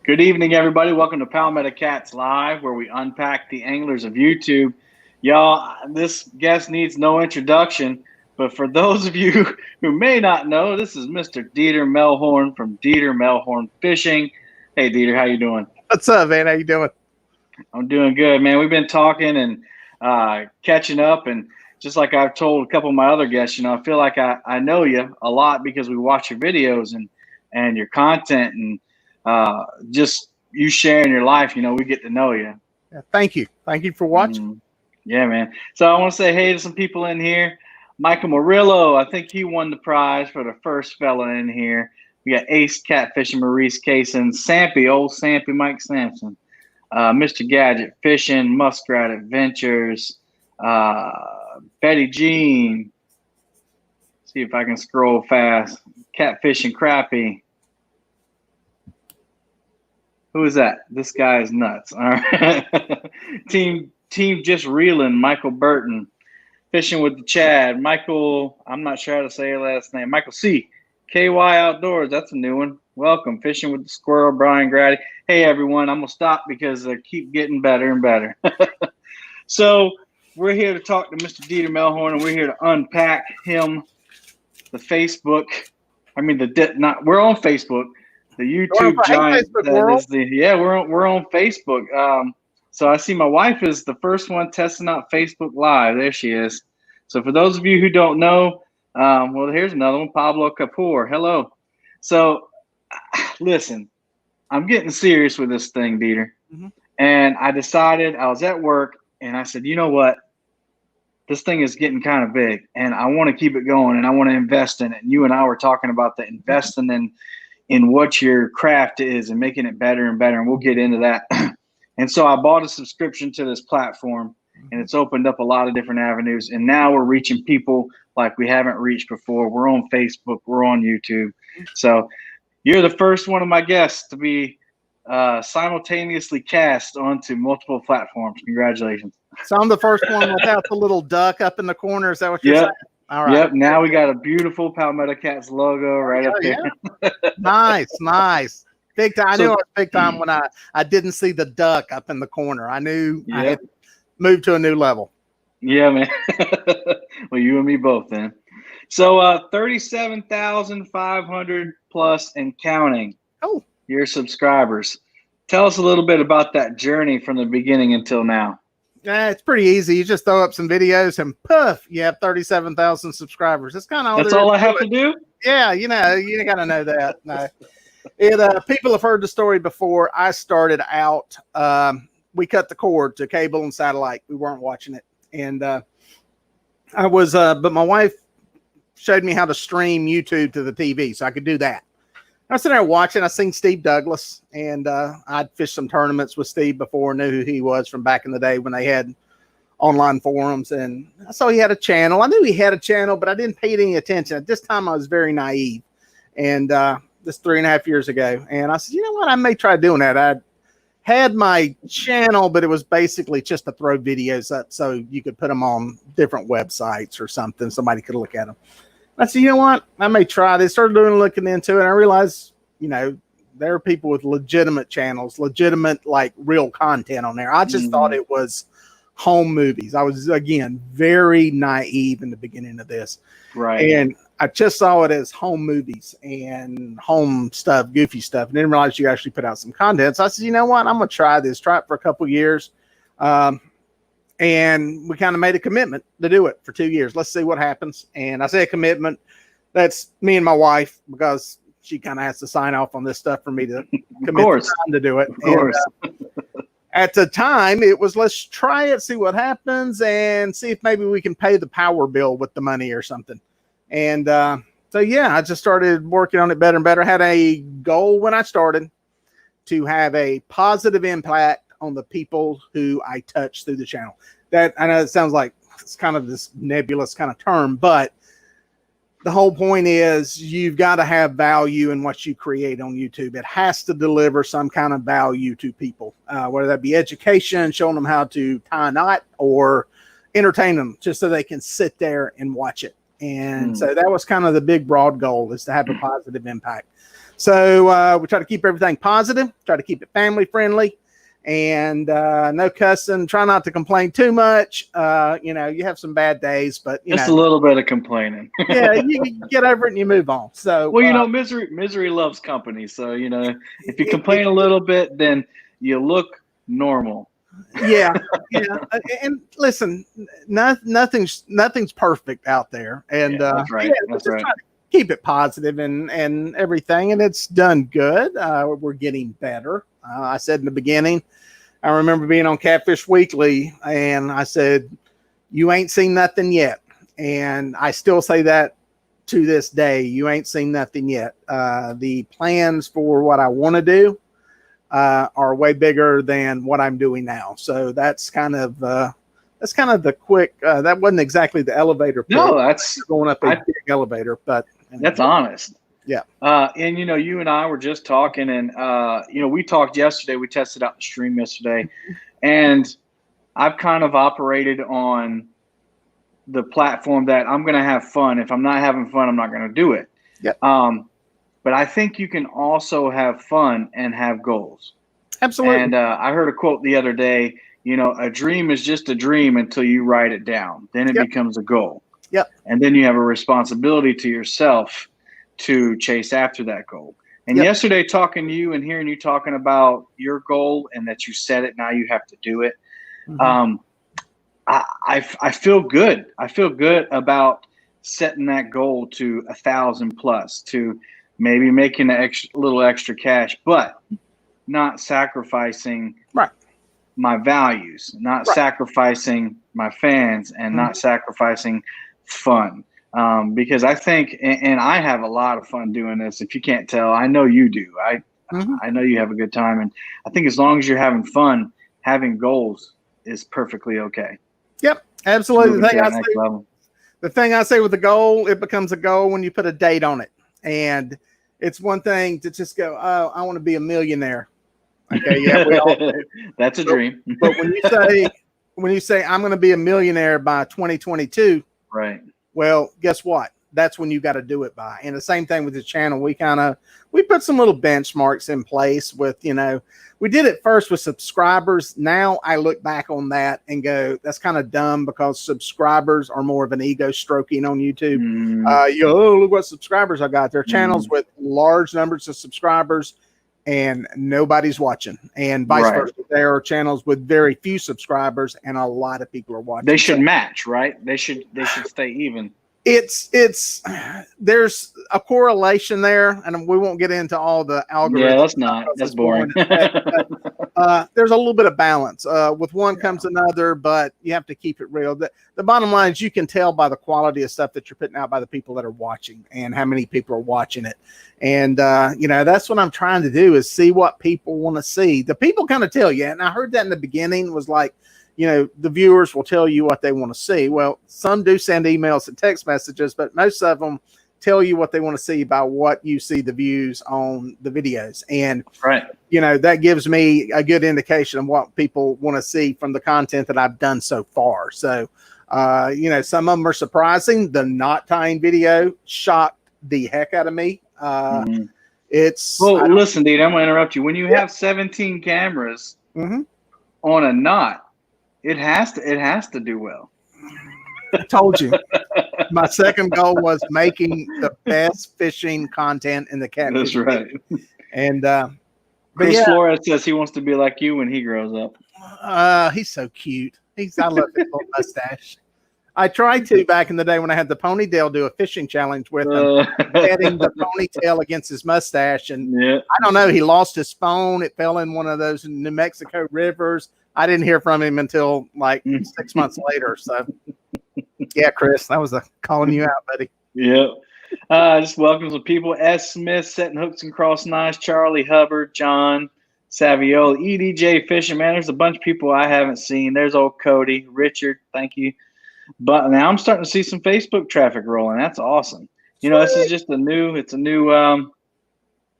Good evening, everybody. Welcome to Palmetto Cats Live, where we unpack the anglers of YouTube. Y'all, this guest needs no introduction, but for those of you who may not know, this is Mr. Dieter Melhorn from Dieter Melhorn Fishing. Hey, Dieter, how you doing? What's up, man? How you doing? I'm doing good, man. We've been talking and catching up, and just like I've told a couple of my other guests, I feel like I know you a lot because we watch your videos and your content and just you sharing your life, we get to know you. Yeah, thank you. Thank you for watching. Yeah, man. So I want to say hey to some people in here. Michael Murillo, I think he won the prize for the first fella in here. We got Ace Catfish and Maurice Kaysen, Sampy, old Sampy Mike Sampson, Mr. Gadget Fishing, Muskrat Adventures, Betty Jean. See if I can scroll fast. Catfish and Crappie. Who is that? This guy is nuts. All right. Team Just Reeling, Michael Burton. Fishing with the Chad, Michael, I'm not sure how to say your last name. Michael C. KY Outdoors, that's a new one. Welcome. Fishing with the Squirrel, Brian Grady. Hey, everyone, I'm going to stop because they keep getting better and better. So we're here to talk to Mr. Dieter Melhorn, and we're here to unpack him, the Facebook. We're on Facebook. The YouTube giant that is we're on Facebook. So I see my wife is the first one testing out Facebook Live. There she is. So for those of you who don't know, well, here's another one, Pablo Kapoor. Hello. So listen, I'm getting serious with this thing, Dieter. And I decided, I was at work and I said, you know what? This thing is getting kind of big and I want to keep it going and I want to invest in it. And you and I were talking about the investing in what your craft is and making it better and better. And we'll get into that. And so I bought a subscription to this platform and it's opened up a lot of different avenues. And now we're reaching people like we haven't reached before. We're on Facebook, we're on YouTube. So you're the first one of my guests to be simultaneously cast onto multiple platforms. Congratulations. So I'm the first one without the little duck up in the corner. Is that what you're saying? All right. Yep. Now we got a beautiful Palmetto Cats logo right up there. Yeah. Nice. Big time. I knew it was big time when I didn't see the duck up in the corner. I knew I had moved to a new level. Yeah, man. Well, you and me both then. So 37,500 plus and counting. Oh, your subscribers. Tell us a little bit about that journey from the beginning until now. It's pretty easy. You just throw up some videos and poof, you have 37,000 subscribers. That's kind of all. That's all I have to do? Yeah, you got to know that. No. People have heard the story before. I started out, we cut the cord to cable and satellite. We weren't watching it. And but my wife showed me how to stream YouTube to the TV, so I could do that. I was sitting there watching. I seen Steve Douglas, and I'd fished some tournaments with Steve before, knew who he was from back in the day when they had online forums. And I saw he had a channel. I knew he had a channel, but I didn't pay any attention. At this time, I was very naive. And this 3.5 years ago. And I said, you know what? I may try doing that. I had my channel, but it was basically just to throw videos up so you could put them on different websites or something. Somebody could look at them. I said, you know what? I may try this. Started looking into it. And I realized, there are people with legitimate channels, legitimate, like real content on there. I just thought it was home movies. I was, again, very naive in the beginning of this. Right. And I just saw it as home movies and home stuff, goofy stuff. And didn't realize you actually put out some content. So I said, you know what? I'm going to try this. Try it for a couple of years. And we kind of made a commitment to do it for 2 years. Let's see what happens. And I say a commitment. That's me and my wife, because she kind of has to sign off on this stuff for me to commit the time to do it. Of course. At the time, it was, let's try it, see what happens, and see if maybe we can pay the power bill with the money or something. And so, yeah, I just started working on it better and better. I had a goal when I started to have a positive impact on the people who I touch through the channel. That, I know it sounds like it's kind of this nebulous kind of term, but the whole point is you've got to have value in what you create on YouTube. It has to deliver some kind of value to people, whether that be education, showing them how to tie a knot, or entertain them just so they can sit there and watch it. And so that was kind of the big broad goal, is to have a positive impact. So we try to keep everything positive, try to keep it family friendly, and no cussing. Try not to complain too much. You know, you have some bad days, but you Just know, a little bit of complaining. yeah, you get over it and you move on. So Well, you know, misery loves company. So, you know, if you complain a little bit, then you look normal. yeah, yeah. And listen, nothing's perfect out there, and That's right. yeah, That's just right. try to keep it positive and everything, and it's done good. We're getting better. I said in the beginning, I remember being on Catfish Weekly, and I said, "You ain't seen nothing yet," and I still say that to this day. You ain't seen nothing yet. The plans for what I want to do are way bigger than what I'm doing now. So that's kind of the quick. That wasn't exactly the elevator pitch. No, that's going up a big elevator, but that's honest. Yeah. And you know, you and I were just talking, and you know, we talked yesterday. We tested out the stream yesterday, and I've kind of operated on the platform that I'm going to have fun. If I'm not having fun, I'm not going to do it. Yeah. But I think you can also have fun and have goals. Absolutely. And I heard a quote the other day, you know, a dream is just a dream until you write it down. Then it becomes a goal. Yep. And then you have a responsibility to yourself to chase after that goal. And yesterday, talking to you and hearing you talking about your goal and that you set it, now you have to do it. Mm-hmm. I feel good. I feel good about setting that goal to 1,000 plus, to maybe making a little extra cash, but not sacrificing my values, not sacrificing my fans, and not sacrificing fun. Because I think, and I have a lot of fun doing this. If you can't tell, I know you do. I know you have a good time, and I think as long as you're having fun, having goals is perfectly okay. Yep, absolutely. The thing I say with the goal, it becomes a goal when you put a date on it. And it's one thing to just go, oh, I want to be a millionaire. Okay, yeah, we all do. That's a dream. But when you say I'm going to be a millionaire by 2022, right? Well, guess what? That's when you got to do it by. And the same thing with the channel. We put some little benchmarks in place with, you know, we did it first with subscribers. Now I look back on that and go, that's kind of dumb, because subscribers are more of an ego stroking on YouTube. Look what subscribers I got. There are channels with large numbers of subscribers and nobody's watching, and vice versa. There are channels with very few subscribers and a lot of people are watching. They should match, right? They should stay even. There's a correlation there, and we won't get into all the algorithms. Yeah, that's boring. There's a little bit of balance. With one comes another, but you have to keep it real. The bottom line is you can tell by the quality of stuff that you're putting out by the people that are watching and how many people are watching it. And, you know, that's what I'm trying to do, is see what people want to see. The people kind of tell you, and I heard that in the beginning, was like, you know, the viewers will tell you what they want to see. Well, some do send emails and text messages, but most of them tell you what they want to see by what you see the views on the videos. And, you know, that gives me a good indication of what people want to see from the content that I've done so far. So, you know, some of them are surprising. The knot tying video shocked the heck out of me. Listen, dude, I'm going to interrupt you. When you have 17 cameras on a knot, it has to do well. I told you. My second goal was making the best fishing content in the catfish. That's right. And Chris Flores says he wants to be like you when he grows up. He's so cute. I love his little mustache. I tried to back in the day when I had the ponytail do a fishing challenge with him, getting the ponytail against his mustache. And I don't know, he lost his phone. It fell in one of those New Mexico rivers. I didn't hear from him until like 6 months later. So, yeah, Chris, that was calling you out, buddy. Yeah. Just welcome some people. S. Smith, setting hooks and cross knives. Charlie Hubbard, John Saviola, EDJ Fishing. Man, there's a bunch of people I haven't seen. There's old Cody, Richard. Thank you. But now I'm starting to see some Facebook traffic rolling. That's awesome. You know, this is just a new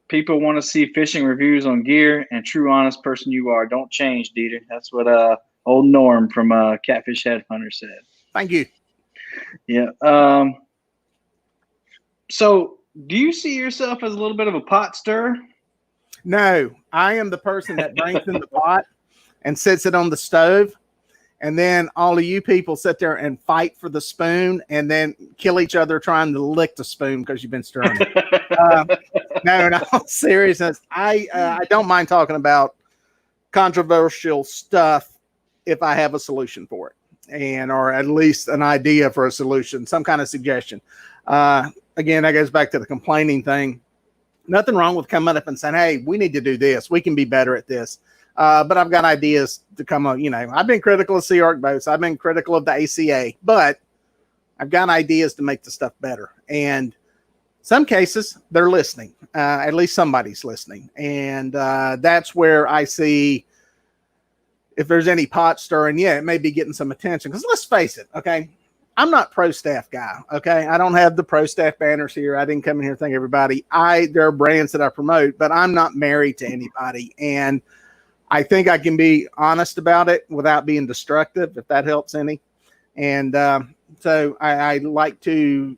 people want to see fishing reviews on gear, and true honest person you are. Don't change, Dieter. That's what old Norm from Catfish Headhunter said. Thank you. Yeah. So do you see yourself as a little bit of a pot stirrer? No, I am the person that brings in the pot and sits it on the stove. And then all of you people sit there and fight for the spoon and then kill each other trying to lick the spoon because you've been stirring it. No, in all seriousness, I don't mind talking about controversial stuff if I have a solution for it, and or at least an idea for a solution, some kind of suggestion. Again, that goes back to the complaining thing. Nothing wrong with coming up and saying, hey, we need to do this. We can be better at this. But I've got ideas to come up. You know, I've been critical of Sea Arc boats. I've been critical of the ACA, but I've got ideas to make the stuff better. And some cases they're listening. At least somebody's listening. And that's where I see if there's any pot stirring, yeah, it may be getting some attention. Because let's face it, okay? I'm not pro staff guy, okay? I don't have the pro staff banners here. I didn't come in here and thank everybody. There are brands that I promote, but I'm not married to anybody. And I think I can be honest about it without being destructive, if that helps any. And so I like to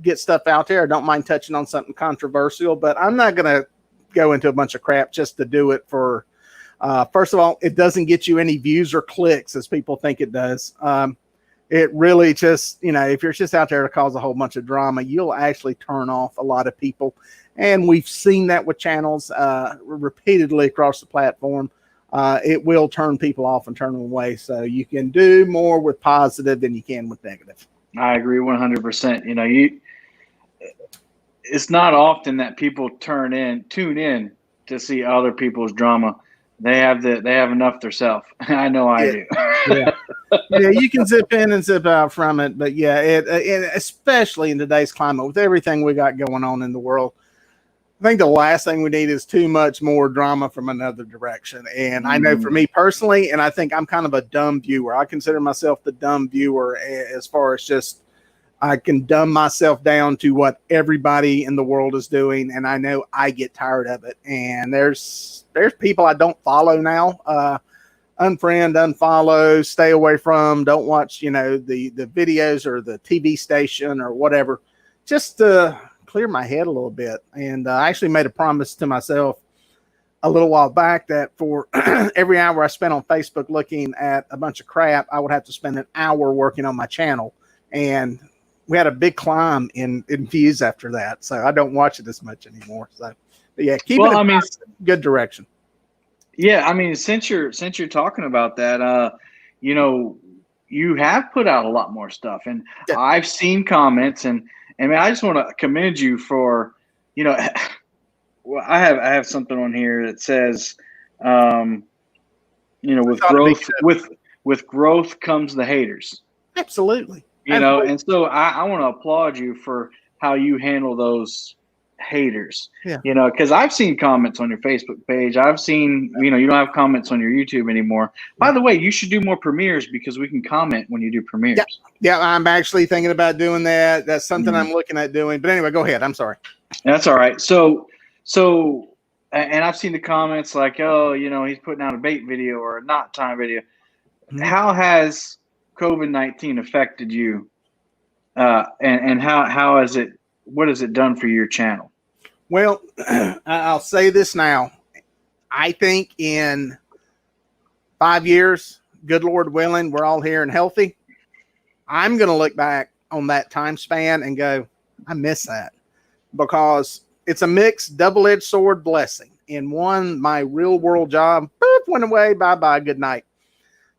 get stuff out there. I don't mind touching on something controversial, but I'm not going to go into a bunch of crap just to do it for, first of all, it doesn't get you any views or clicks as people think it does. It really just, you know, if you're just out there to cause a whole bunch of drama, you'll actually turn off a lot of people. And we've seen that with channels repeatedly across the platform. It will turn people off and turn them away. So you can do more with positive than you can with negative. I agree 100%. You know, it's not often that people tune in to see other people's drama. They have enough themselves. I know I do. Yeah, you can zip in and zip out from it, but yeah, it especially in today's climate with everything we got going on in the world. I think the last thing we need is too much more drama from another direction. And I know for me personally, and I think I'm kind of a dumb viewer. I consider myself the dumb viewer as far as just I can dumb myself down to what everybody in the world is doing. And I know I get tired of it. And there's people I don't follow now. Unfriend, unfollow, stay away from, don't watch, you know, the videos or the TV station or whatever. Just clear my head a little bit. And I actually made a promise to myself a little while back that for every hour I spent on Facebook looking at a bunch of crap, I would have to spend an hour working on my channel. And we had a big climb in views after that. So I don't watch it as much anymore. So but yeah, keep it in good direction. Yeah, I mean, since you're talking about that, you know, you have put out a lot more stuff, and yeah. I've seen comments, and I mean, I just want to commend you for, you know, well, I have something on here that says, you know, with growth comes the haters. Absolutely. You know, and so I want to applaud you for how you handle those haters. Yeah. You know, because I've seen comments on your Facebook page. I've seen, you know, you don't have comments on your YouTube anymore. By the way, you should do more premieres because we can comment when you do premieres. Yeah, I'm actually thinking about doing that. That's something I'm looking at doing. But anyway, go ahead. I'm sorry. That's all right. So, and I've seen the comments like, oh, you know, he's putting out a bait video or a knot time video. How has COVID-19 affected you? And how has it? What has it done for your channel? Well, I'll say this now. I think in 5 years, good Lord willing, we're all here and healthy. I'm going to look back on that time span and go, I miss that, because it's a mixed double-edged sword blessing. In one, my real world job went away. Bye-bye. Good night.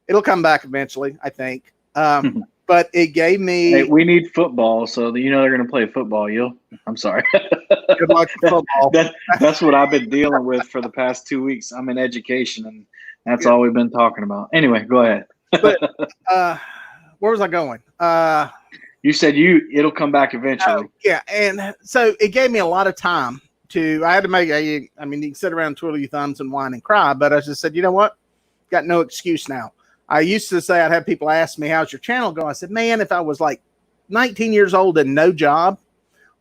It'll come back eventually, I think. But it gave me. Hey, we need football, so you know they're going to play football. I'm sorry. Good luck with football. That's what I've been dealing with for the past 2 weeks. I'm in education, and that's all we've been talking about. Anyway, go ahead. But where was I going? You said it'll come back eventually. Yeah, and so it gave me a lot of time to. I had to make. I mean, you can sit around and twiddle your thumbs and whine and cry, but I just said, you know what? Got no excuse now. I used to say, I'd have people ask me, how's your channel going? I said, man, if I was like 19 years old and no job,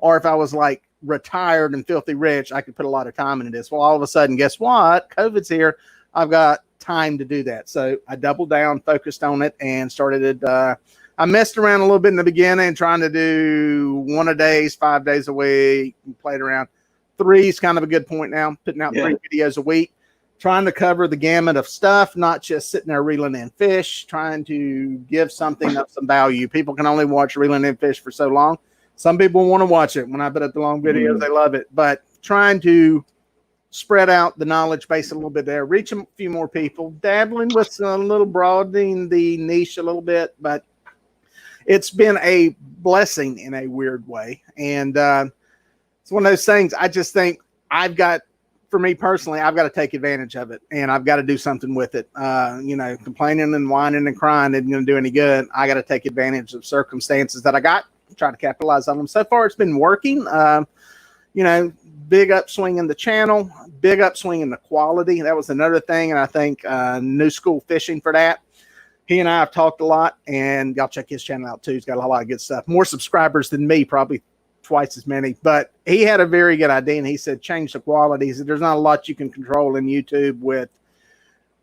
or if I was like retired and filthy rich, I could put a lot of time into this. Well, all of a sudden, guess what? COVID's here. I've got time to do that. So I doubled down, focused on it, and started I messed around a little bit in the beginning, trying to do 1 a day, 5 days a week, and played around. 3 is kind of a good point now, putting out 3 videos a week, trying to cover the gamut of stuff, not just sitting there reeling in fish, trying to give something of some value. People can only watch reeling in fish for so long. Some people want to watch it. When I put up the long videos, they love it. But trying to spread out the knowledge base a little bit there, reach a few more people, dabbling with a little broadening the niche a little bit. But it's been a blessing in a weird way. And it's one of those things. I just think for me personally, I've got to take advantage of it, and I've got to do something with it. Complaining and whining and crying isn't going to do any good. I got to take advantage of circumstances that I got, try to capitalize on them. So far, it's been working. Big upswing in the channel, big upswing in the quality. That was another thing, and I think New School Fishing for that. He and I have talked a lot, and y'all check his channel out too. He's got a lot of good stuff. More subscribers than me, probably twice as many. But he had a very good idea, and he said change the quality. He said there's not a lot you can control in YouTube with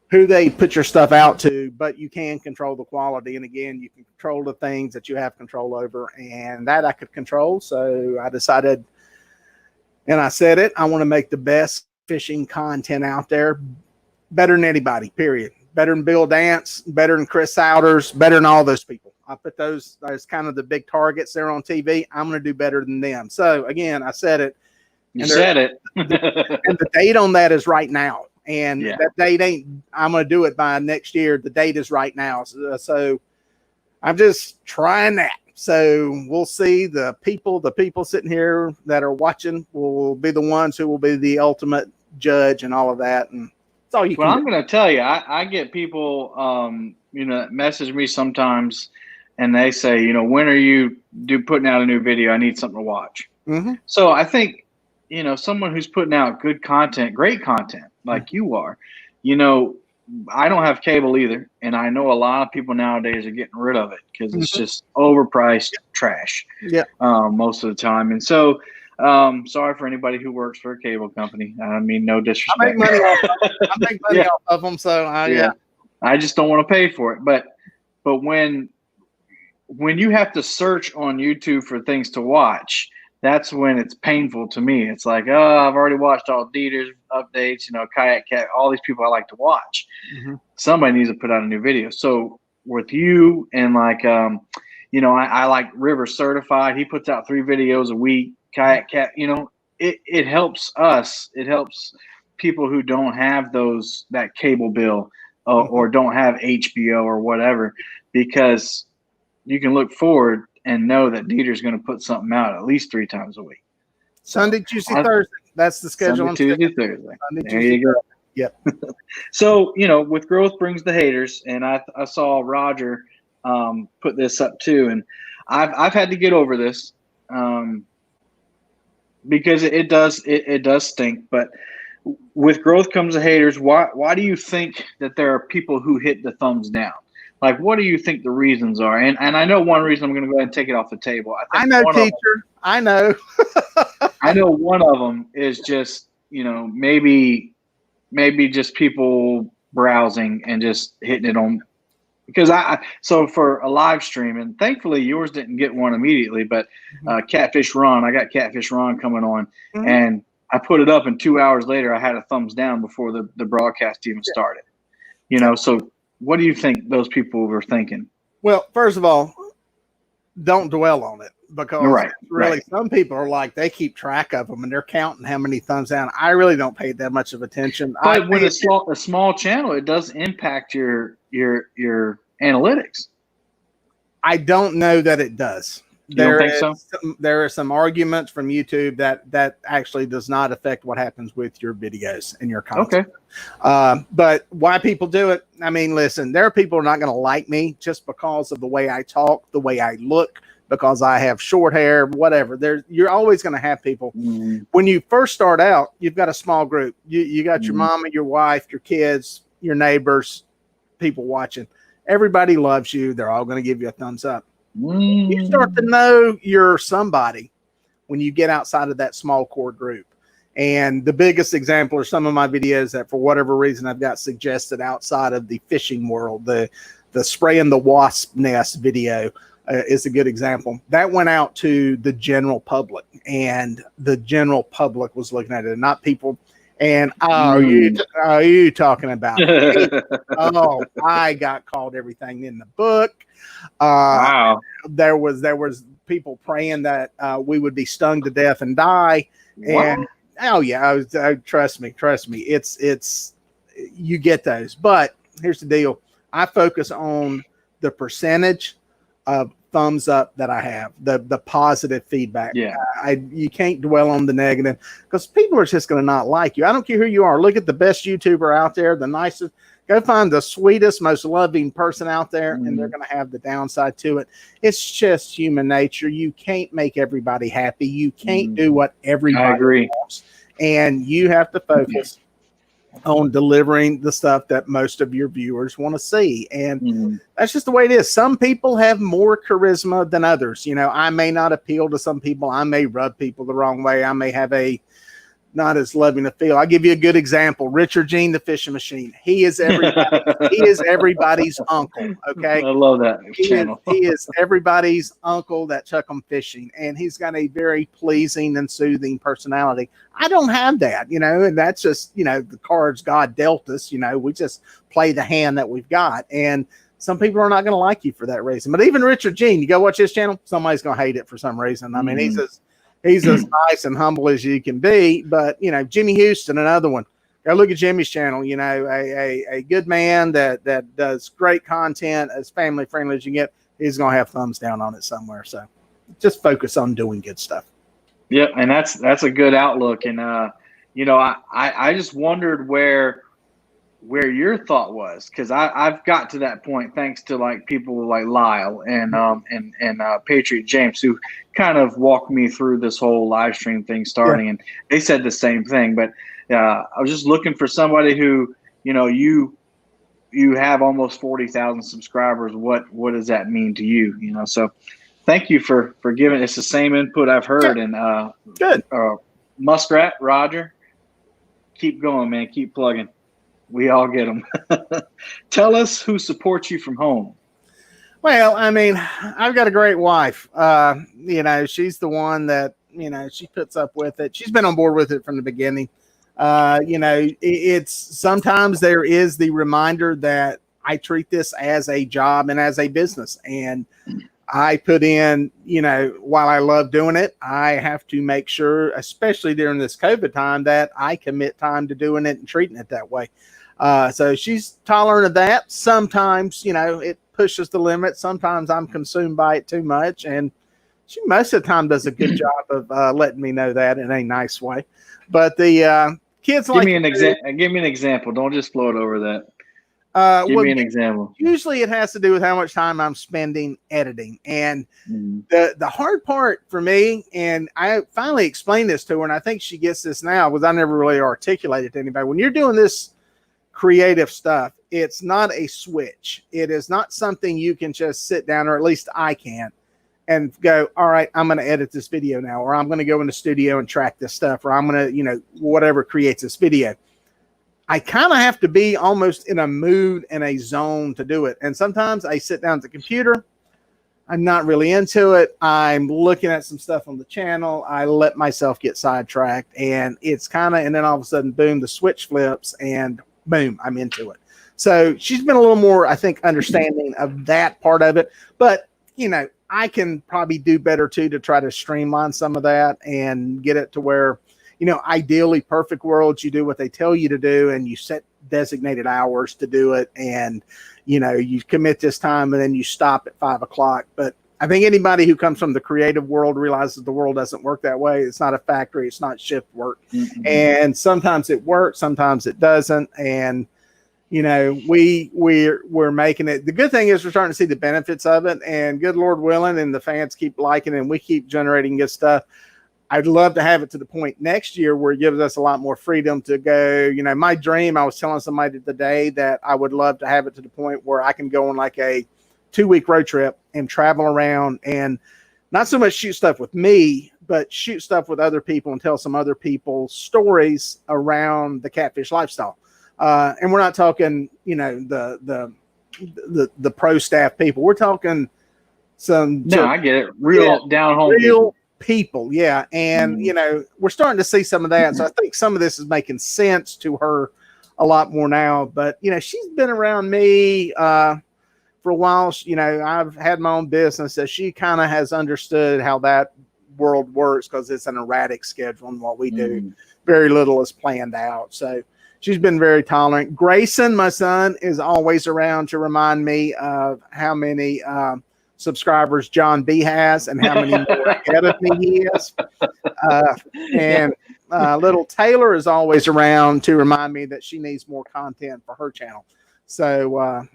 who they put your stuff out to, but you can control the quality. And again, you can control the things that you have control over, and that I could control. So I decided, and I said it, I want to make the best fishing content out there, better than anybody, period. Better than Bill Dance, better than Chris Souders, better than all those people. I put those kind of the big targets there on TV. I'm going to do better than them. So again, I said it. You said it. And the date on that is right now. And that date ain't, I'm going to do it by next year. The date is right now. So I'm just trying that. So we'll see. The people sitting here that are watching will be the ones who will be the ultimate judge and all of that. And that's all you can do. I'm going to tell you, I get people, message me sometimes, and they say, when are you putting out a new video? I need something to watch. Mm-hmm. So I think, someone who's putting out good content, great content, like you are, I don't have cable either. And I know a lot of people nowadays are getting rid of it because it's just overpriced trash most of the time. And so, sorry for anybody who works for a cable company. I mean, no disrespect. I make money off of them. So I just don't want to pay for it. But when you have to search on YouTube for things to watch, that's when it's painful to me. It's like, oh, I've already watched all Dieter's updates, Kayak Cat, all these people I like to watch. Mm-hmm. Somebody needs to put out a new video. So with you and I like River Certified. He puts out 3 videos a week. Kayak Cat, it helps us. It helps people who don't have that cable bill or don't have HBO or whatever, because you can look forward and know that Dieter's going to put something out at least 3 times a week. Sunday, Tuesday, Thursday. That's the schedule. Sunday, Tuesday, Thursday. Sunday, there Tuesday, you go. Thursday. Yep. So, with growth brings the haters. And I saw Roger put this up too. And I've had to get over this because it does stink. But with growth comes the haters. Why do you think that there are people who hit the thumbs down? Like, what do you think the reasons are? And I know one reason. I'm going to go ahead and take it off the table. I know, teacher. I know. I know one of them is just, maybe just people browsing and just hitting it on. Because so for a live stream, and thankfully yours didn't get one immediately, but Catfish Ron, I got Catfish Ron coming on, and I put it up, and 2 hours later I had a thumbs down before the broadcast even started. So what do you think those people were thinking? Well, first of all, don't dwell on it, because some people are like, they keep track of them and they're counting how many thumbs down. I really don't pay that much of attention. But with a small channel, it does impact your analytics. I don't know that it does. There are some arguments from YouTube that actually does not affect what happens with your videos and your content. Okay. But why people do it? I mean, listen, there are people who are not going to like me just because of the way I talk, the way I look, because I have short hair, whatever. You're always going to have people. Mm. When you first start out, you've got a small group. You got your mama, your wife, your kids, your neighbors, people watching. Everybody loves you. They're all going to give you a thumbs up. You start to know you're somebody when you get outside of that small core group. And the biggest example are some of my videos that for whatever reason I've got suggested outside of the fishing world, the the spraying the wasp nest video is a good example. That went out to the general public, and the general public was looking at it, and not people. And are you talking about it? Oh, I got called everything in the book. Wow. There was people praying that we would be stung to death and die. What? And oh yeah, trust me. It's you get those. But here's the deal. I focus on the percentage of thumbs up that I have, the positive feedback. Yeah. You can't dwell on the negative, because people are just going to not like you. I don't care who you are. Look at the best YouTuber out there, the nicest. Go find the sweetest, most loving person out there, and they're going to have the downside to it. It's just human nature. You can't make everybody happy. You can't do what everybody wants. And you have to focus on delivering the stuff that most of your viewers want to see. And that's just the way it is. Some people have more charisma than others. You know, I may not appeal to some people. I may rub people the wrong way. I may have a not as loving a feel. I'll give you a good example. Richard Gene, the fishing machine. He is everybody's uncle. Okay. I love that channel. He is everybody's uncle that took them fishing, and he's got a very pleasing and soothing personality. I don't have that, you know, and that's just, you know, the cards God dealt us. You know, we just play the hand that we've got, and some people are not going to like you for that reason. But even Richard Gene, you go watch his channel, somebody's going to hate it for some reason. I mean, he's as nice and humble as you can be. But, you know, Jimmy Houston, another one. Go look at Jimmy's channel. You know, a good man that does great content, as family friendly as you get. He's going to have thumbs down on it somewhere. So just focus on doing good stuff. Yeah, and that's a good outlook. And you know, I just wondered where your thought was, because I've got to that point thanks to like people like Lyle and Patriot James, who kind of walked me through this whole live stream thing starting, and they said the same thing. But I was just looking for somebody who, you know, you have almost 40,000 subscribers. What does that mean to you? You know, so thank you for giving. It's the same input I've heard. And good. Muskrat Roger, keep going, man. Keep plugging. We all get them. Tell us who supports you from home. Well, I mean, I've got a great wife. You know, she's the one that, you know, she puts up with it. She's been on board with it from the beginning. You know, it's sometimes there is the reminder that I treat this as a job and as a business. And I put in, you know, while I love doing it, I have to make sure, especially during this COVID time, that I commit time to doing it and treating it that way. So she's tolerant of that. Sometimes, you know, it pushes the limit. Sometimes I'm consumed by it too much. And she most of the time does a good job of letting me know that in a nice way. But the kids give me an example. Don't just float over that. Give me an example. Usually it has to do with how much time I'm spending editing. And the hard part for me, and I finally explained this to her, and I think she gets this now, because I never really articulated to anybody. When you're doing this creative stuff, it's not a switch. It is not something you can just sit down, or at least I can't, and go, all right, I'm going to edit this video now, or I'm going to go in the studio and track this stuff, or I'm going to, you know, whatever creates this video. I kind of have to be almost in a mood and a zone to do it. And sometimes I sit down at the computer. I'm not really into it. I'm looking at some stuff on the channel. I let myself get sidetracked, and it's kind of, and then all of a sudden, boom, the switch flips, and boom, I'm into it. So she's been a little more, I think, understanding of that part of it. But, you know, I can probably do better too to try to streamline some of that and get it to where, you know, ideally, perfect world, you do what they tell you to do, and you set designated hours to do it. And, you know, you commit this time, and then you stop at 5 o'clock. But I think anybody who comes from the creative world realizes the world doesn't work that way. It's not a factory. It's not shift work. And sometimes it works, sometimes it doesn't. And, you know, we're making it. The good thing is we're starting to see the benefits of it, and good Lord willing, and the fans keep liking it, and we keep generating good stuff. I'd love to have it to the point next year where it gives us a lot more freedom to go. You know, my dream, I was telling somebody today that I would love to have it to the point where I can go on like a 2-week road trip and travel around, and not so much shoot stuff with me, but shoot stuff with other people and tell some other people's stories around the catfish lifestyle. And we're not talking, you know, the the pro staff people. We're talking some. No, I get it. Real down home. Real people. Yeah. And, you know, we're starting to see some of that. So I think some of this is making sense to her a lot more now. But, you know, she's been around me for a while. You know, I've had my own business. So she kind of has understood how that world works because it's an erratic schedule and what we do. Very little is planned out. So she's been very tolerant. Grayson, my son, is always around to remind me of how many subscribers John B has and how many more ahead of me he is. And little Taylor is always around to remind me that she needs more content for her channel. So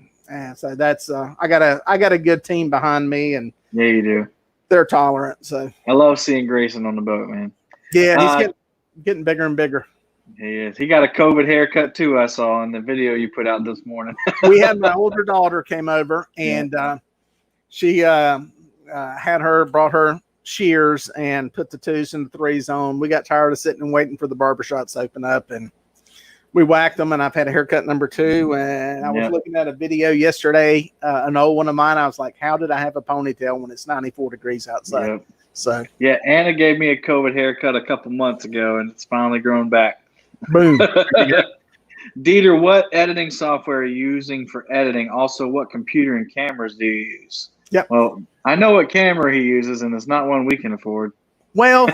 so that's I got a good team behind me, and yeah, you do. They're tolerant. So I love seeing Grayson on the boat, man. Yeah, he's getting bigger and bigger. He is. He got a COVID haircut too. I saw in the video you put out this morning. We had my older daughter came over, and she brought her shears and put the 2s and the 3s on. We got tired of sitting and waiting for the barbershops to open up, and we whacked them. And I've had a haircut number 2. And I was looking at a video yesterday, an old one of mine. I was like, how did I have a ponytail when it's 94 degrees outside? Yep. So yeah, Anna gave me a COVID haircut a couple months ago, and it's finally grown back. Boom. Dieter, what editing software are you using for editing? Also, what computer and cameras do you use? Yep. Well, I know what camera he uses, and it's not one we can afford. Well,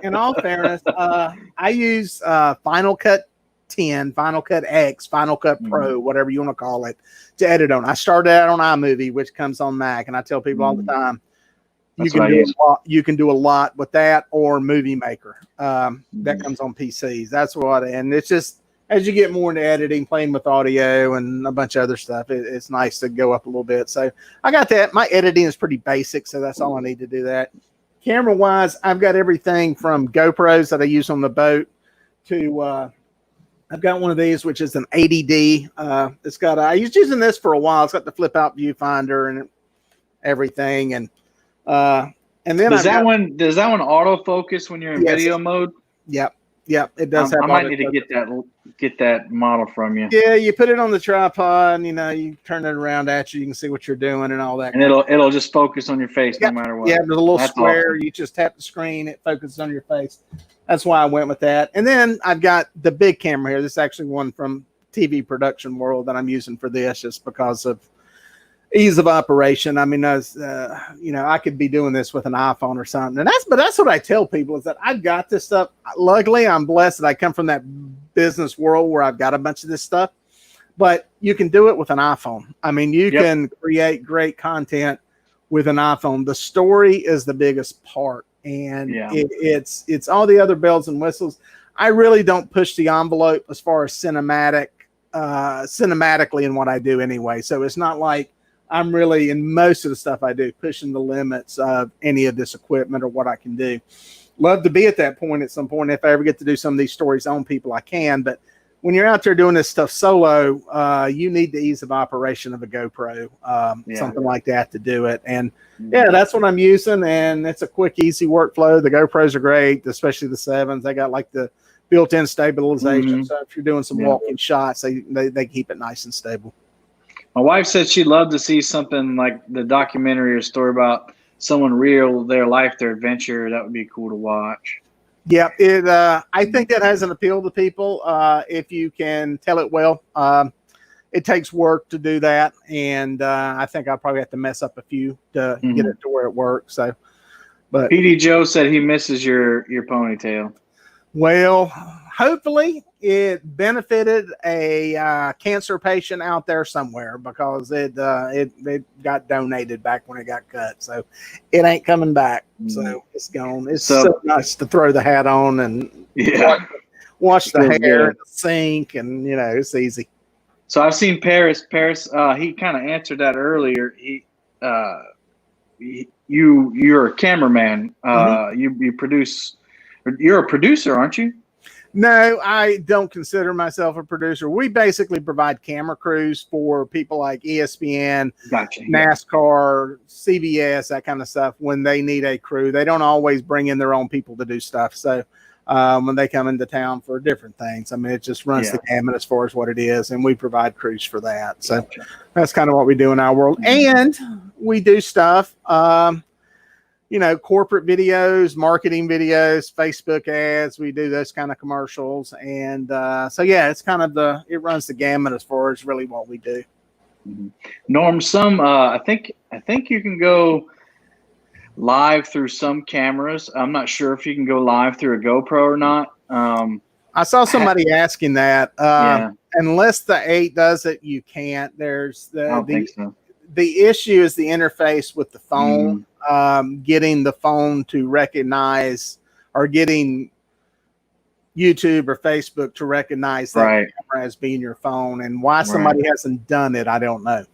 in all fairness, I use Final Cut 10, Final Cut X, Final Cut Pro, whatever you want to call it, to edit on. I started out on iMovie, which comes on Mac, and I tell people all the time, you can do a lot with that, or Movie Maker. That comes on PCs. That's what, and it's just as you get more into editing, playing with audio and a bunch of other stuff, it's nice to go up a little bit. So I got that. My editing is pretty basic, so that's all I need to do that. Camera wise, I've got everything from GoPros that I use on the boat to I've got one of these, which is an 80D. It's got I was using this for a while. It's got the flip out viewfinder and everything, and then does that one autofocus when you're in video mode? Yep, it does. I might need to get that model from you. Yeah, you put it on the tripod, and you turn it around at you. You can see what you're doing and all that. And it'll just focus on your face no matter what. Yeah, there's a little square. Awesome. You just tap the screen, it focuses on your face. That's why I went with that. And then I've got the big camera here. This is actually one from TV Production World that I'm using for this, just because of ease of operation. I mean, I could be doing this with an iPhone or something. And that's what I tell people, is that I've got this stuff. Luckily, I'm blessed that I come from that business world where I've got a bunch of this stuff, but you can do it with an iPhone. I mean, you can create great content with an iPhone. The story is the biggest part, and it's all the other bells and whistles. I really don't push the envelope as far as cinematically in what I do anyway. So it's not like I'm really, in most of the stuff I do, pushing the limits of any of this equipment or what I can do. Love to be at that point at some point. If I ever get to do some of these stories on people, I can. But when you're out there doing this stuff solo, you need the ease of operation of a GoPro, something like that to do it. And that's what I'm using. And it's a quick, easy workflow. The GoPros are great, especially the 7s. They got like the built-in stabilization. So if you're doing some walking shots, they keep it nice and stable. My wife said she'd love to see something like the documentary or story about someone real, their life, their adventure. That would be cool to watch. Yeah, I think that has an appeal to people if you can tell it well. It takes work to do that, and I think I'll probably have to mess up a few to get it to where it works. So, but PD Joe said he misses your ponytail. Well, hopefully it benefited a cancer patient out there somewhere, because it got donated back when it got cut. So it ain't coming back. So it's gone. It's so nice to throw the hat on and wash the hair in the sink, and it's easy. So I've seen Paris. He kind of answered that earlier. You're a cameraman. You produce. You're a producer, aren't you? No, I don't consider myself a producer. We basically provide camera crews for people like ESPN, NASCAR, CBS, that kind of stuff. When they need a crew, they don't always bring in their own people to do stuff. So when they come into town for different things. I mean, it just runs the gamut as far as what it is, and we provide crews for that. So that's kind of what we do in our world. And we do stuff, corporate videos, marketing videos, Facebook ads. We do those kind of commercials. And it's kind of it runs the gamut as far as really what we do. Norm, I think you can go live through some cameras. I'm not sure if you can go live through a GoPro or not. I saw somebody asking that. Unless the 8 does it, you can't. I don't think so. The issue is the interface with the phone, getting the phone to recognize, or getting YouTube or Facebook to recognize that camera as being your phone. And why somebody hasn't done it, I don't know.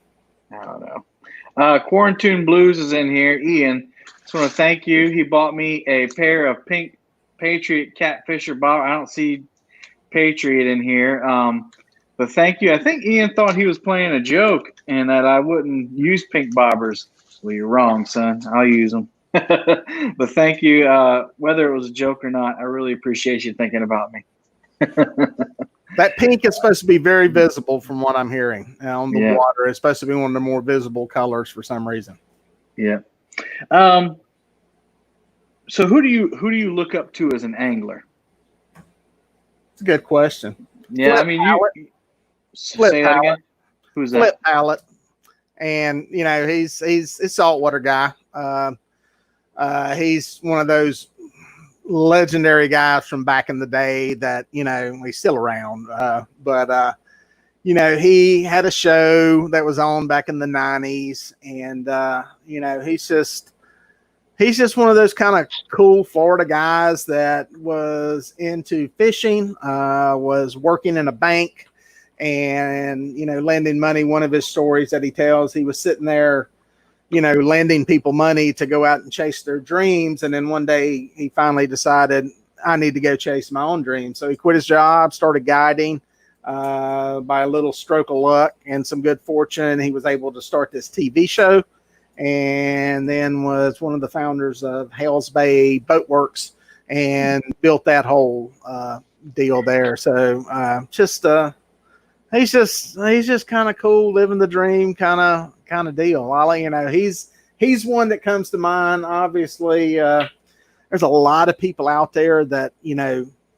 I don't know. Quarantine Blues is in here. Ian, just want to thank you. He bought me a pair of pink Patriot Catfisher bobbers. I don't see Patriot in here. But thank you. I think Ian thought he was playing a joke and that I wouldn't use pink bobbers. Well, you're wrong, son. I'll use them. But thank you. Whether it was a joke or not, I really appreciate you thinking about me. That pink is supposed to be very visible from what I'm hearing on the water. It's supposed to be one of the more visible colors for some reason. Yeah. So who do you look up to as an angler? It's a good question. Yeah, Flip Pallet. Say that again. Who's that? Flip Pallet. And he's a saltwater guy. He's one of those legendary guys from back in the day that he's still around. But he had a show that was on back in the 90s, and he's just one of those kind of cool Florida guys that was into fishing, was working in a bank, and lending money. One of his stories that he tells, he was sitting there lending people money to go out and chase their dreams. And then one day he finally decided, I need to go chase my own dreams. So he quit his job, started guiding. By a little stroke of luck and some good fortune, he was able to start this TV show, and then was one of the founders of Hales Bay Boat Works and built that whole deal there. So he's just kind of cool, living the dream kind of deal. He's one that comes to mind. Obviously, there's a lot of people out there that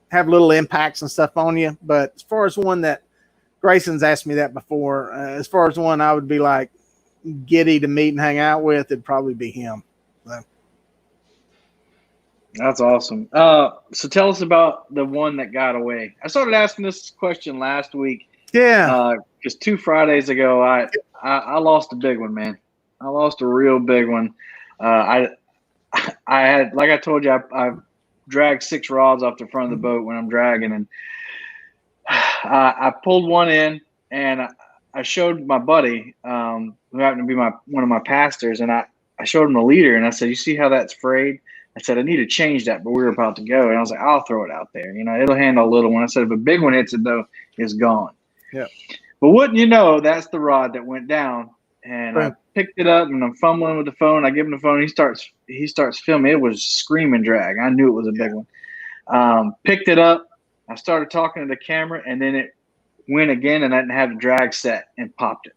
have little impacts and stuff on you, but as far as one that Grayson's asked me that before, as far as one I would be like giddy to meet and hang out with, it'd probably be him. So. That's awesome. So tell us about the one that got away. I started asking this question last week. Yeah. Because 2 Fridays ago, I lost a big one, man. I lost a real big one. I had, like I told you, I dragged 6 rods off the front of the boat when I'm dragging, and I pulled one in, and I showed my buddy, who happened to be one of my pastors, and I showed him the leader, and I said, "You see how that's frayed?" I said, "I need to change that," but we were about to go, and I was like, "I'll throw it out there. It'll handle a little one." I said, "If a big one hits it, though, it's gone." Yeah. But wouldn't you know, that's the rod that went down, and I picked it up, and I'm fumbling with the phone. I give him the phone. He starts filming. It was screaming drag. I knew it was a big one. Picked it up. I started talking to the camera, and then it went again, and I didn't have the drag set, and popped it.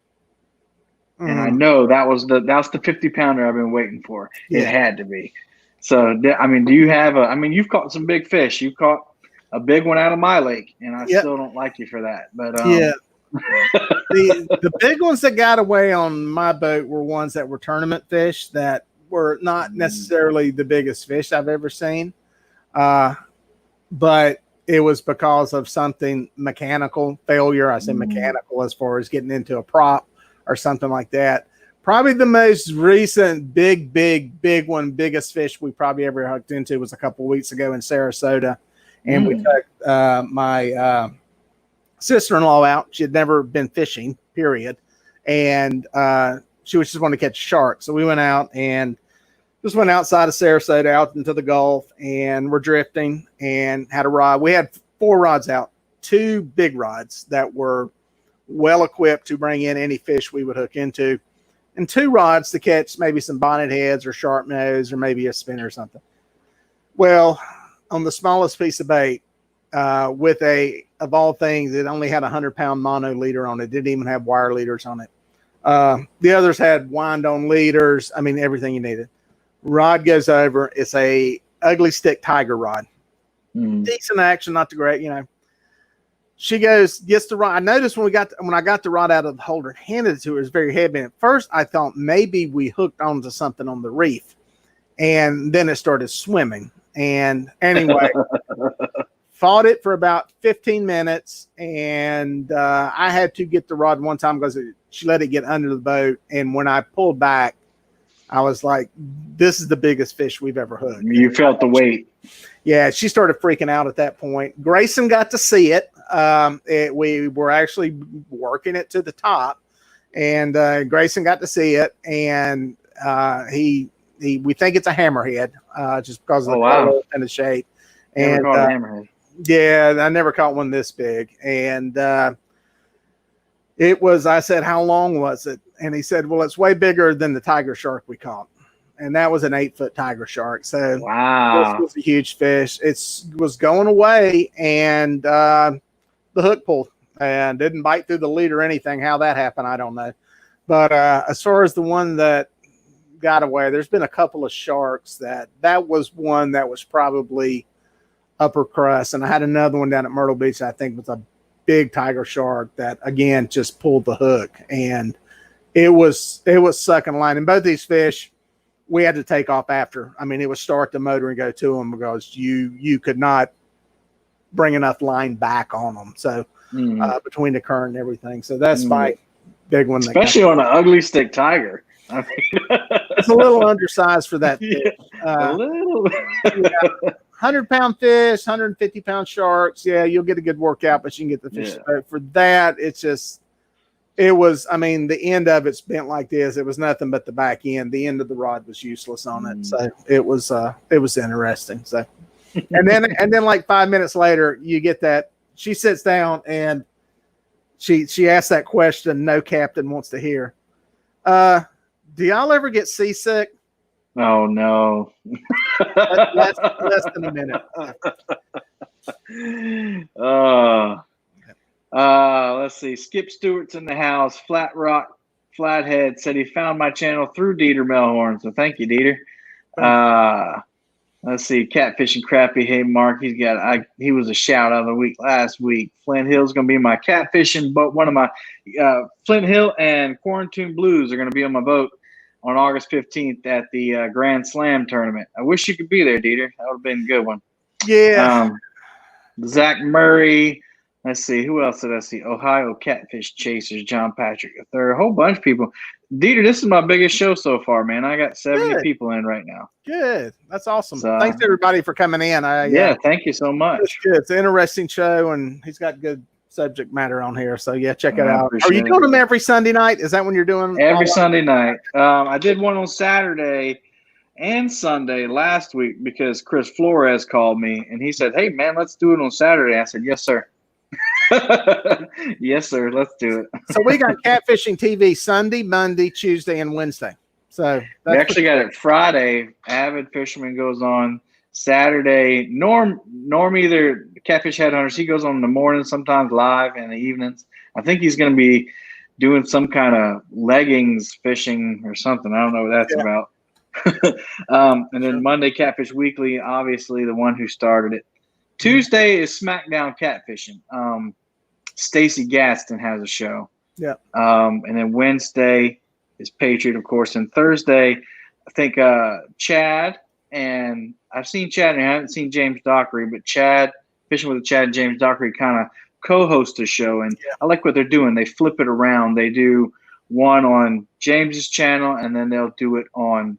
And I know that was the 50-pounder I've been waiting for. Yeah. It had to be. So, do you have you've caught some big fish. You caught a big one out of my lake, and I still don't like you for that. But yeah. the big ones that got away on my boat were ones that were tournament fish that were not necessarily the biggest fish I've ever seen. But it was because of something mechanical failure. I say mechanical as far as getting into a prop or something like that. Probably the most recent big one, biggest fish we probably ever hooked into was a couple of weeks ago in Sarasota. And we took my sister-in-law out. She had never been fishing, period. And she was just wanting to catch a shark. So we went out and just went outside of Sarasota out into the Gulf, and we're drifting and had a rod. We had 4 rods out, 2 big rods that were well equipped to bring in any fish we would hook into, and 2 rods to catch maybe some bonnet heads or sharp nose or maybe a spinner or something. Well, on the smallest piece of bait with of all things, it only had 100-pound mono leader on it. Didn't even have wire leaders on it. The others had wind-on leaders. I mean, everything you needed. Rod goes over. It's a ugly stick tiger rod. Decent action, not the great, She goes, gets the rod. I noticed when I got the rod out of the holder and handed it to her, it was very heavy. And at first, I thought maybe we hooked onto something on the reef, and then it started swimming. And anyway, fought it for about 15 minutes, and I had to get the rod one time because she let it get under the boat. And when I pulled back, I was like, "This is the biggest fish we've ever hooked." You felt the weight. Yeah, she started freaking out at that point. Grayson got to see it. We were actually working it to the top, and Grayson got to see it, and we think it's a hammerhead, just because of the color and the shape. Never caught a hammerhead. Yeah, I never caught one this big, and it was. I said, "How long was it?" And he said, "Well, it's way bigger than the tiger shark we caught." And that was an 8-foot tiger shark. So wow, this was a huge fish. It was going away, and the hook pulled and didn't bite through the lead or anything. How that happened, I don't know. But as far as the one that got away, there's been a couple of sharks that was one that was probably upper crust. And I had another one down at Myrtle Beach, I think was a big tiger shark that, again, just pulled the hook. And it was sucking line. And both these fish, we had to take off after. I mean, it was start the motor and go to them because you could not bring enough line back on them. So between the current and everything. So that's my big one. Especially on an ugly stick tiger. I mean, it's a little undersized for that fish. A little. 100-pound fish, 150-pound sharks. Yeah, you'll get a good workout, but you can get the fish. Yeah. For that, I mean, the end of it's bent like this. It was nothing but the back end. The end of the rod was useless on it. So it was interesting. So, and then like 5 minutes later, you get that she sits down and she asks that question no captain wants to hear. Do y'all ever get seasick? Oh no. less than a minute. Let's see. Skip Stewart's in the house. Flat Rock Flathead said he found my channel through Dieter Melhorn. So thank you, Dieter. Let's see. Catfishing Crappy. Hey, Mark. He was a shout out of the week last week. Flint Hill's going to be my catfishing boat. One of my Flint Hill and Quarantine Blues are going to be on my boat on August 15th at the Grand Slam tournament. I wish you could be there, Dieter. That would have been a good one. Yeah. Zach Murray. Let's see. Who else did I see? Ohio Catfish Chasers, John Patrick III. A whole bunch of people. Dieter, this is my biggest show so far, man. I got 70 people in right now. Good. That's awesome. So, thanks, everybody, for coming in. Thank you so much. It's good. It's an interesting show, and he's got good subject matter on here. So, yeah, check it out. Are you doing them every Sunday night? Is that when you're doing them? Every Sunday night. I did one on Saturday and Sunday last week because Chris Flores called me, and he said, hey, man, let's do it on Saturday. I said, yes, sir. Yes, sir. Let's do it. So we got Catfishing TV Sunday, Monday, Tuesday, and Wednesday. So we actually got it Friday. Avid Fisherman goes on Saturday. Norm either Catfish Headhunters. He goes on in the morning, sometimes live in the evenings. I think he's going to be doing some kind of leggings fishing or something. I don't know what that's about. And then Monday Catfish Weekly, obviously the one who started it. Tuesday is SmackDown Catfishing. Stacy Gaston has a show. Yeah. And then Wednesday is Patriot, of course. And Thursday, I think Chad, and I've seen Chad and I haven't seen James Dockery, but Chad, Fishing with Chad and James Dockery kind of co-host a show. And I like what they're doing. They flip it around. They do one on James's channel, and then they'll do it on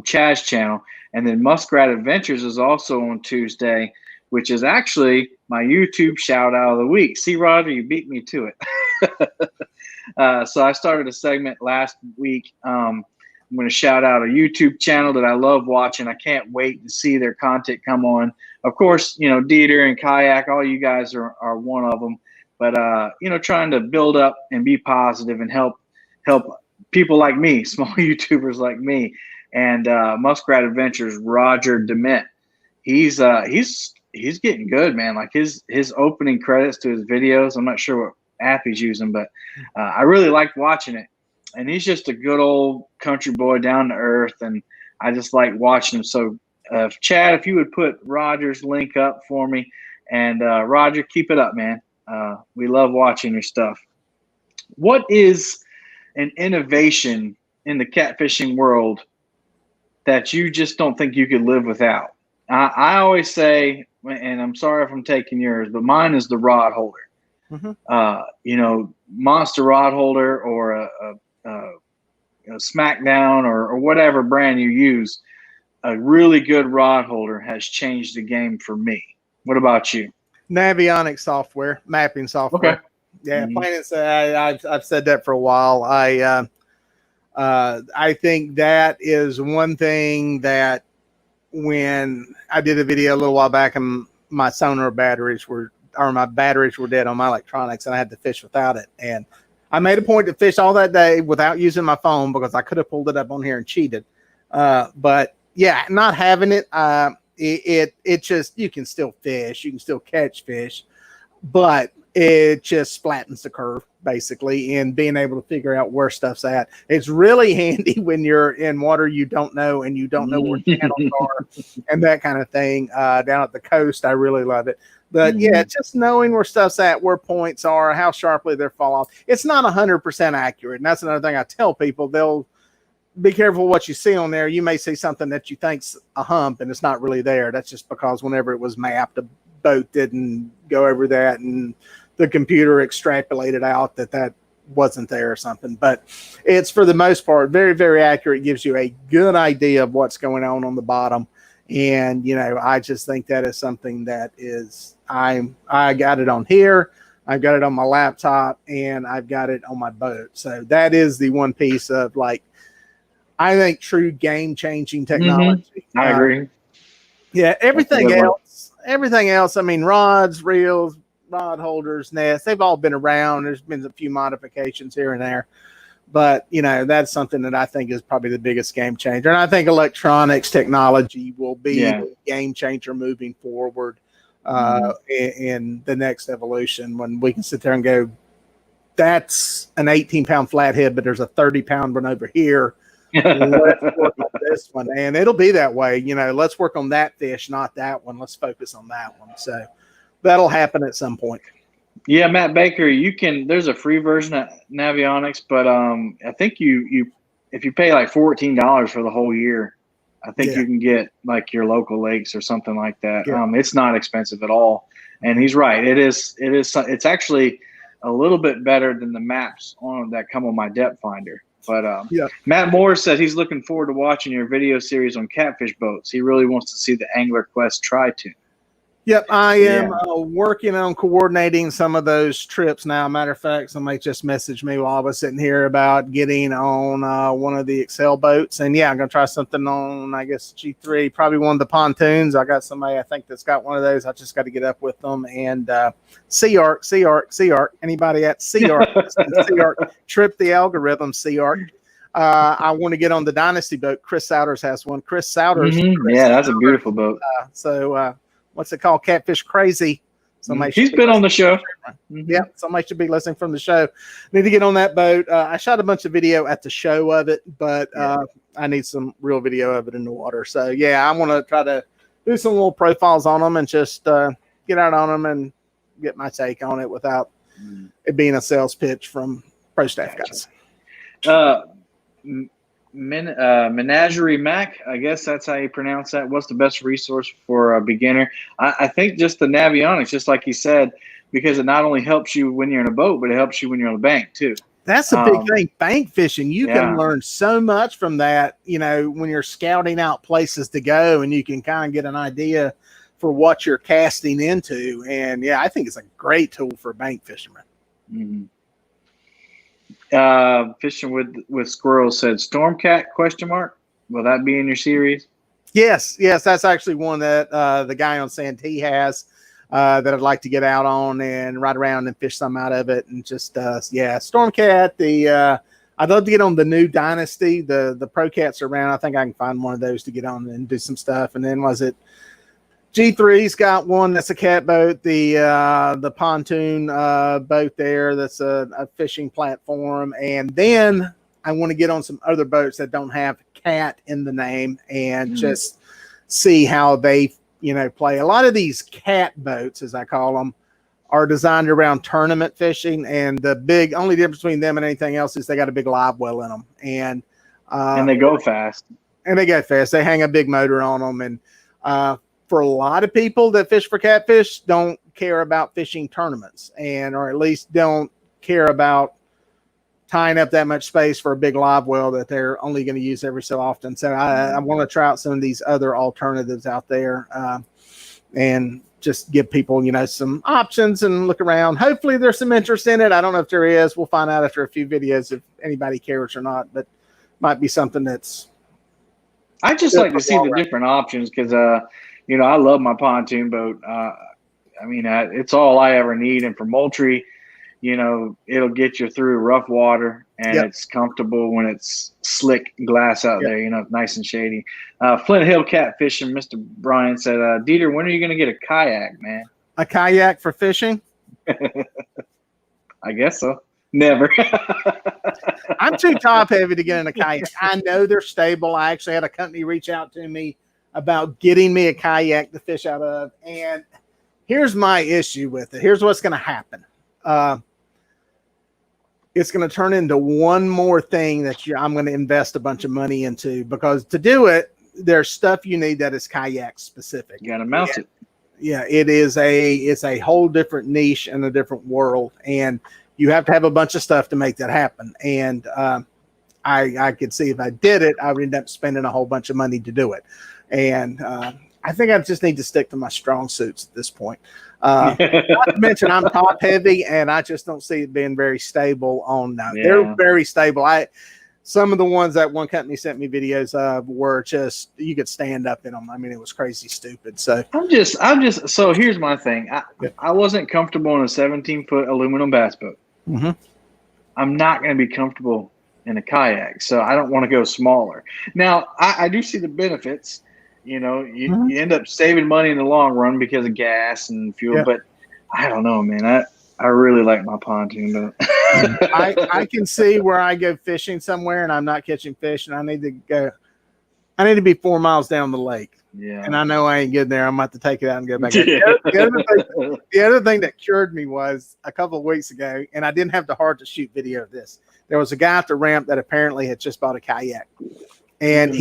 Chad's channel. And then Muskrat Adventures is also on Tuesday, which is actually my YouTube shout out of the week. See, Roger, you beat me to it. So I started a segment last week. I'm going to shout out a YouTube channel that I love watching. I can't wait to see their content come on. Of course, Dieter and Kayak, all you guys are one of them. But, trying to build up and be positive and help people like me, small YouTubers like me. And Muskrat Adventures, Roger DeMent. he's getting good, man. Like his opening credits to his videos. I'm not sure what app he's using, but I really liked watching it. And he's just a good old country boy, down to earth, and I just like watching him. So, Chad, if you would put Roger's link up for me, and Roger, keep it up, man. We love watching your stuff. What is an innovation in the catfishing world that you just don't think you could live without? I always say, and I'm sorry if I'm taking yours, but mine is the rod holder. Monster rod holder or a Smackdown or whatever brand you use. A really good rod holder has changed the game for me. What about you? Navionics software, mapping software. Okay. Yeah, plain and simple. I've said that for a while. I think that is one thing that when I did a video a little while back and my batteries were dead on my electronics and I had to fish without it. And I made a point to fish all that day without using my phone because I could have pulled it up on here and cheated. But yeah, not having it, it just, you can still fish, you can still catch fish, but it just flattens the curve basically in being able to figure out where stuff's at. It's really handy when you're in water you don't know and you don't know where channels are and that kind of thing. Down at the coast, I really love it. But yeah, just knowing where stuff's at, where points are, how sharply they're fall off. It's not 100% accurate. And that's another thing I tell people. They'll be careful what you see on there. You may see something that you think's a hump and it's not really there. That's just because whenever it was mapped, a boat didn't go over that and the computer extrapolated out that wasn't there or something. But it's, for the most part, very, very accurate. It gives you a good idea of what's going on the bottom. And, I just think that is something that is, I got it on here, I've got it on my laptop, and I've got it on my boat. So that is the one piece of, like, I think true game-changing technology. I agree. Yeah, everything else, I mean, rods, reels, rod holders, nests, they've all been around. There's been a few modifications here and there. But, that's something that I think is probably the biggest game changer. And I think electronics technology will be a game changer moving forward in the next evolution, when we can sit there and go, that's an 18-pound flathead, but there's a 30-pound one over here. Let's work on this one. And it'll be that way. Let's work on that fish, not that one. Let's focus on that one. So that'll happen at some point. Yeah, Matt Baker, there's a free version of Navionics, but I think you if you pay like $14 for the whole year, I think you can get like your local lakes or something like that. Yeah. It's not expensive at all. And he's right. It's actually a little bit better than the maps that come on my depth finder. But Matt Moore said he's looking forward to watching your video series on Catfish Boats. He really wants to see the Angler Quest Try-Tune. Yep, I am working on coordinating some of those trips now. Matter of fact, somebody just messaged me while I was sitting here about getting on one of the Excel boats. And yeah, I'm going to try something on, I guess, G3, probably one of the pontoons. I got somebody, I think, that's got one of those. I just got to get up with them. And Sea Arc. Anybody at Sea Arc? Sea Arc, trip the algorithm, Sea Arc. I want to get on the Dynasty boat. Chris Souders has one. Chris Souders. That's a beautiful boat. What's it called? Catfish Crazy. He's been on the show. Yeah, somebody should be listening from the show. Need to get on that boat. I shot a bunch of video at the show of it, but I need some real video of it in the water. So yeah, I want to try to do some little profiles on them and just get out on them and get my take on it without it being a sales pitch from pro staff guys. Menagerie Mac, I guess that's how you pronounce that. What's the best resource for a beginner? I think just the Navionics, just like you said, because it not only helps you when you're in a boat, but it helps you when you're on a bank too. That's a big thing. Bank fishing, you can learn so much from that, when you're scouting out places to go, and you can kind of get an idea for what you're casting into. And yeah, I think it's a great tool for bank fishermen. Mm-hmm. Fishing with Squirrels said Stormcat ? Will that be in your series? Yes, that's actually one that the guy on Santee has that I'd like to get out on and ride around and fish some out of it. And just Stormcat, I'd love to get on the new Dynasty. The Pro Cats are around. I think I can find one of those to get on and do some stuff. And then was it G3's got one that's a cat boat. The pontoon boat there that's a fishing platform, and then I want to get on some other boats that don't have cat in the name and just see how they play. A lot of these cat boats, as I call them, are designed around tournament fishing, and the only difference between them and anything else is they got a big live well in them, and they go fast. And they go fast. They hang a big motor on them, and for a lot of people that fish for catfish, don't care about fishing tournaments, or at least don't care about tying up that much space for a big live well that they're only going to use every so often. So I want to try out some of these other alternatives out there, and just give people, some options and look around. Hopefully there's some interest in it. I don't know if there is. We'll find out after a few videos if anybody cares or not, but might be something that's. I just like to see the different options because, I love my pontoon boat. It's all I ever need. And for Moultrie, it'll get you through rough water, and it's comfortable when it's slick glass out there, nice and shady. Flint Hill Catfishing, Mr. Brian said, Dieter, when are you going to get a kayak, man? A kayak for fishing? I guess so. Never. I'm too top heavy to get in a kayak. I know they're stable. I actually had a company reach out to me about getting me a kayak to fish out of. And here's my issue with it. Here's what's going to happen. It's going to turn into one more thing that I'm going to invest a bunch of money into, because to do it, there's stuff you need that is kayak specific. You got to mount it. Yeah, it's a whole different niche and a different world, and you have to have a bunch of stuff to make that happen. And I could see if I did it, I would end up spending a whole bunch of money to do it. And I think I just need to stick to my strong suits at this point. Not to mention I'm top heavy, and I just don't see it being very stable on now. Yeah. They're very stable. Some of the ones that one company sent me videos of were just, you could stand up in them. I mean, it was crazy stupid. So so here's my thing. I wasn't comfortable in a 17-foot aluminum bass boat. Mm-hmm. I'm not going to be comfortable in a kayak, so I don't want to go smaller. Now, I do see the benefits. You end up saving money in the long run because of gas and fuel, but I don't know, man. I really like my pontoon boat. I can see where I go fishing somewhere and I'm not catching fish, and I need to be 4 miles down the lake. Yeah. And I know I ain't getting there. I'm about to take it out and go back. The other thing that cured me was a couple of weeks ago, and I didn't have the heart to shoot video of this. There was a guy at the ramp that apparently had just bought a kayak, and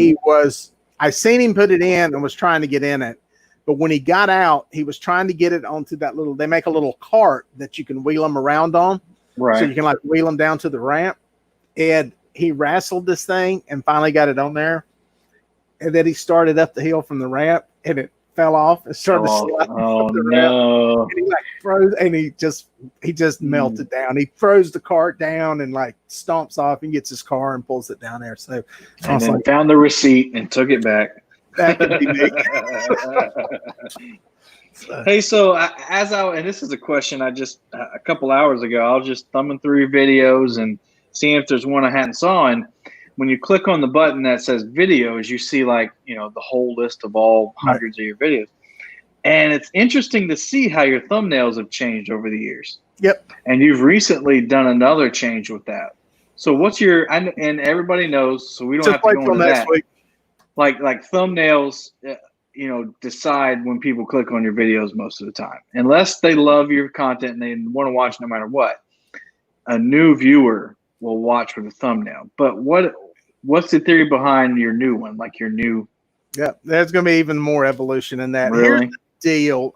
I seen him put it in and was trying to get in it. But when he got out, he was trying to get it onto that they make a little cart that you can wheel them around on. Right. So you can wheel them down to the ramp. And he wrestled this thing and finally got it on there. And then he started up the hill from the ramp, and it fell off and started sliding. Oh, no. And he froze, and he just melted down. He froze the cart down and stomps off and gets his car and pulls it down there. So and then found the receipt and took it back. That could be me. Hey, so and this is a question I just a couple hours ago, I was just thumbing through your videos and seeing if there's one I hadn't saw. And when you click on the button that says videos, you see the whole list of all hundreds of your videos. And it's interesting to see how your thumbnails have changed over the years. Yep. And you've recently done another change with that. So what's and everybody knows, so we don't have to go into that. Week. Like thumbnails, decide when people click on your videos most of the time. Unless they love your content and they want to watch no matter what, a new viewer will watch with a thumbnail. But what's the theory behind your new one? Like your new? Yeah, there's going to be even more evolution in that. Really? Here's the deal.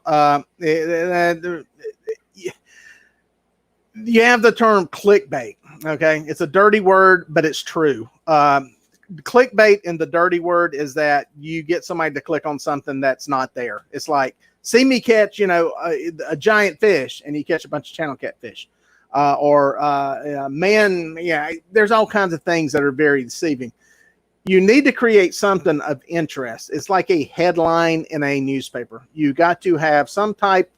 You have the term clickbait. Okay, it's a dirty word, but it's true. Clickbait in the dirty word is that you get somebody to click on something that's not there. It's like, see me catch, a giant fish, and you catch a bunch of channel catfish. There's all kinds of things that are very deceiving. You need to create something of interest. It's like a headline in a newspaper. You got to have some type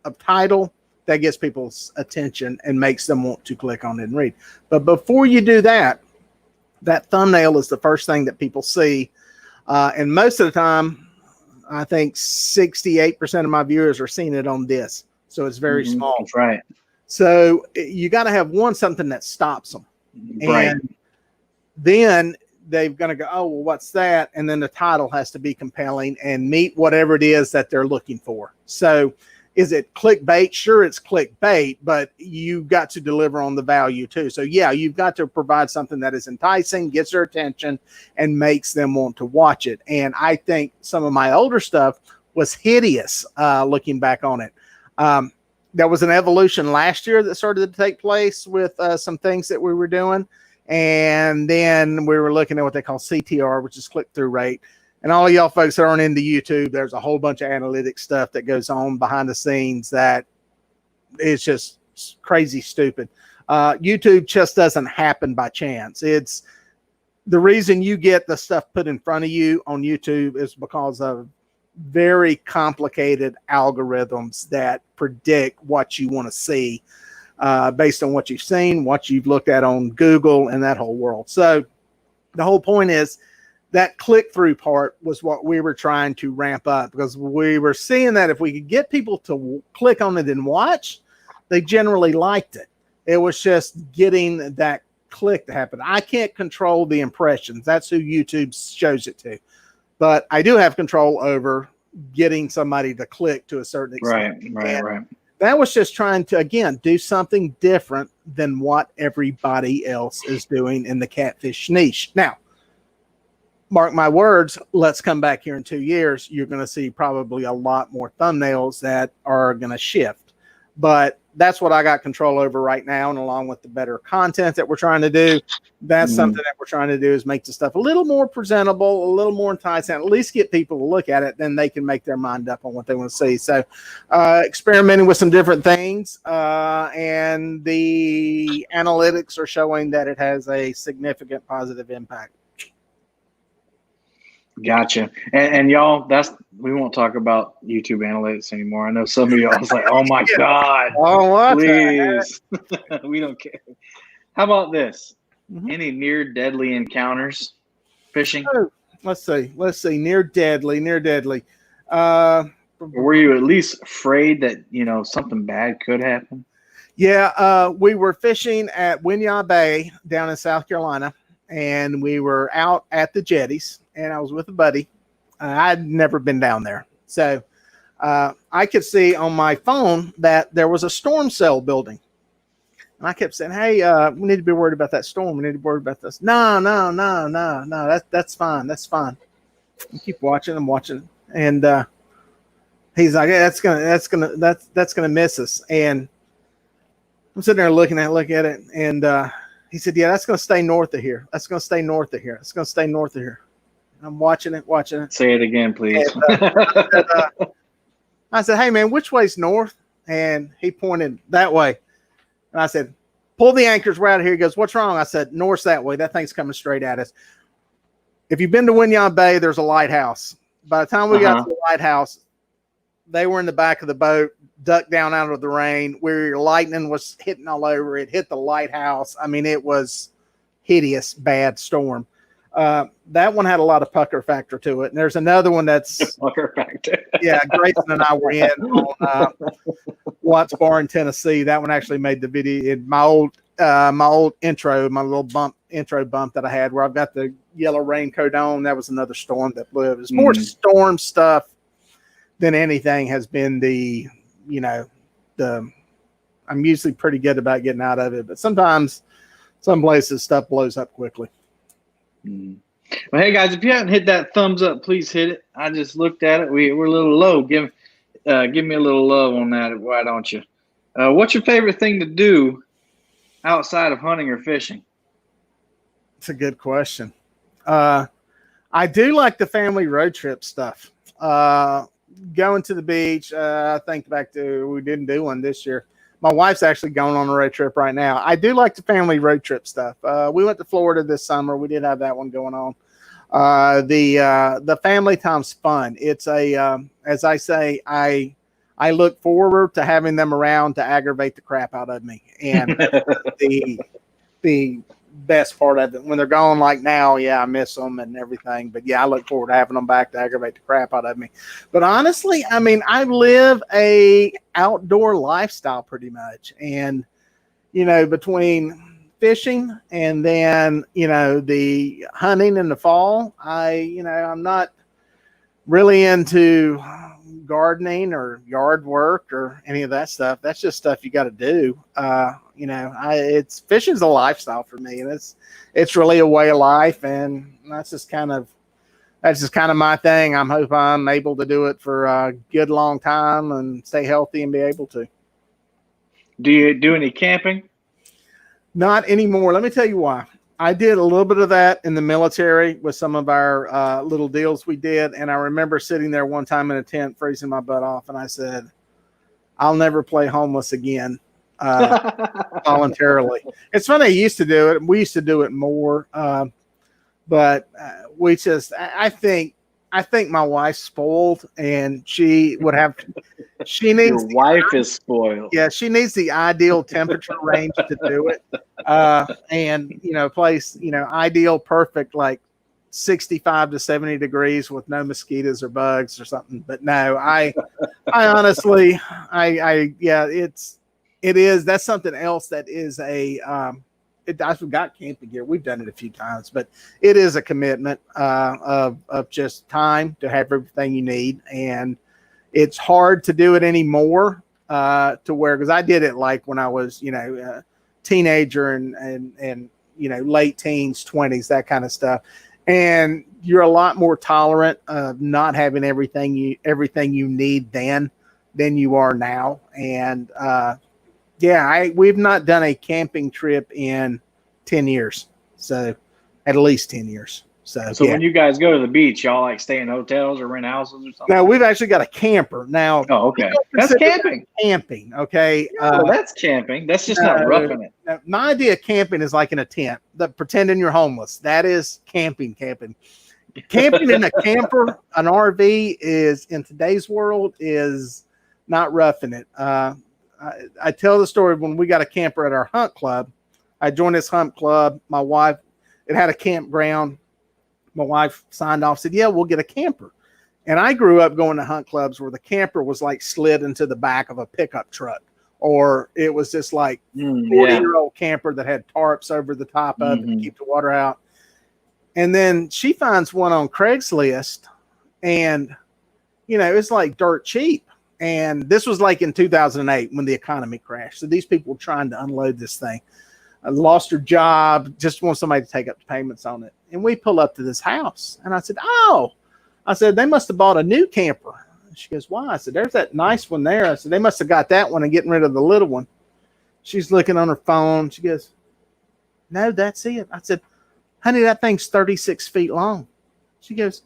of title that gets people's attention and makes them want to click on it and read. But before you do that, that thumbnail is the first thing that people see. And most of the time, I think 68% of my viewers are seeing it on this. So it's very small. That's right. So you got to have something that stops them. Right. And then they're going to go, oh, well, what's that? And then the title has to be compelling and meet whatever it is that they're looking for. So is it clickbait? Sure, it's clickbait, but you've got to deliver on the value too. So yeah, you've got to provide something that is enticing, gets their attention, and makes them want to watch it. And I think some of my older stuff was hideous looking back on it. There was an evolution last year that started to take place with some things that we were doing. And then we were looking at what they call CTR, which is click-through rate. And all y'all folks that aren't into YouTube, there's a whole bunch of analytic stuff that goes on behind the scenes that is just crazy stupid. YouTube just doesn't happen by chance. It's the reason you get the stuff put in front of you on YouTube is because of very complicated algorithms that predict what you want to see based on what you've seen, what you've looked at on Google, and that whole world. So the whole point is that click-through part was what we were trying to ramp up, because we were seeing that if we could get people to click on it and watch, they generally liked it. It was just getting that click to happen. I can't control the impressions. That's who YouTube shows it to. But I do have control over getting somebody to click to a certain extent. Right. That was just trying to, again, do something different than what everybody else is doing in the catfish niche. Now, mark my words, let's come back here in 2 years. You're going to see probably a lot more thumbnails that are going to shift. But that's what I got control over right now. And along with the better content that we're trying to do, that's something that we're trying to do, is make the stuff a little more presentable, a little more enticing, at least get people to look at it. Then they can make their mind up on what they want to see. So experimenting with some different things. And the analytics are showing that it has a significant positive impact. Gotcha. And y'all, we won't talk about YouTube analytics anymore. I know some of y'all was like, oh my God, please. We don't care. How about this? Any near deadly encounters fishing? Oh, let's see. Near deadly. Were you at least afraid that, something bad could happen? Yeah. We were fishing at Winyah Bay down in South Carolina, and we were out at the jetties. And I was with a buddy. I'd never been down there. So I could see on my phone that there was a storm cell building. And I kept saying, hey, we need to be worried about that storm. We need to be worried about this. No. That's fine. That's fine. I keep watching. I'm watching. And he's like, hey, that's gonna miss us. And I'm sitting there looking at it. And he said, yeah, that's going to stay north of here. That's going to stay north of here. It's going to stay north of here. I'm watching it. Say it again, please. And, I said, hey, man, which way's north? And he pointed that way. And I said, pull the anchors right out of here. He goes, what's wrong? I said, north's that way. That thing's coming straight at us. If you've been to Winyah Bay, there's a lighthouse. By the time we got to the lighthouse, they were in the back of the boat, ducked down out of the rain, where lightning was hitting all over. It hit the lighthouse. I mean, it was hideous, bad storm. That one had a lot of pucker factor to it. And there's another one that's pucker factor. Yeah, Grayson and I were in on Watts Bar in Tennessee. That one actually made the video in my old intro, my little intro bump that I had, where I've got the yellow raincoat on. That was another storm that blew. It was more storm stuff than anything has been I'm usually pretty good about getting out of it, but sometimes some places stuff blows up quickly. Well, hey guys, if you haven't hit that thumbs up, please hit it. I just looked at it. We're a little low. Give me a little love on that. Why don't you? What's your favorite thing to do outside of hunting or fishing? It's a good question. I do like the family road trip stuff. Going to the beach. I think back to, we didn't do one this year. My wife's actually going on a road trip right now. I do like the family road trip stuff. We went to Florida this summer. We did have that one going on. The family time's fun. It's as I say, I look forward to having them around to aggravate the crap out of me. And the best part of it. When they're gone, like now, yeah, I miss them and everything. But yeah, I look forward to having them back to aggravate the crap out of me. But honestly, I mean, I live a outdoor lifestyle pretty much, and between fishing and then the hunting in the fall, I'm not really into gardening or yard work or any of that stuff. That's just stuff you got to do. It's fishing's a lifestyle for me, and it's really a way of life, and that's just kind of my thing. I'm hoping I'm able to do it for a good long time and stay healthy and be able to. Do you do any camping? Not anymore. Let me tell you why. I did a little bit of that in the military with some of our little deals we did. And I remember sitting there one time in a tent, freezing my butt off. And I said, I'll never play homeless again voluntarily. It's funny. I used to do it. We used to do it more. But I think my wife's spoiled, and she needs. Your wife is spoiled. Yeah, she needs the ideal temperature range to do it. And ideal, perfect, like 65 to 70 degrees with no mosquitoes or bugs or something. But no, I honestly, it is. That's something else that is I've got camping gear. We've done it a few times, but it is a commitment of just time to have everything you need. And it's hard to do it anymore because I did it like when I was, a teenager and late teens, 20s, that kind of stuff. And you're a lot more tolerant of not having everything you need then than you are now. And we've not done a camping trip in 10 years. So at least 10 years. So when you guys go to the beach, y'all like stay in hotels or rent houses or something? Now we've actually got a camper. Now, okay. That's camping. Camping, okay. That's camping. That's just not roughing it. My idea of camping is like in a tent, pretending you're homeless. That is camping. Camping in a camper, an RV is in today's world is not roughing it. I tell the story when we got a camper at our hunt club. I joined this hunt club. My wife, it had a campground. My wife signed off, said, yeah, we'll get a camper. And I grew up going to hunt clubs where the camper was like slid into the back of a pickup truck, or it was just like 40-year-old camper that had tarps over the top of it to keep the water out. And then she finds one on Craigslist, and, it's like dirt cheap. And this was like in 2008 when the economy crashed. So these people were trying to unload this thing. I lost her job, just want somebody to take up the payments on it. And we pull up to this house. And I said, they must have bought a new camper. And she goes, why? I said, there's that nice one there. I said, they must have got that one and getting rid of the little one. She's looking on her phone. She goes, no, that's it. I said, honey, that thing's 36 feet long. She goes,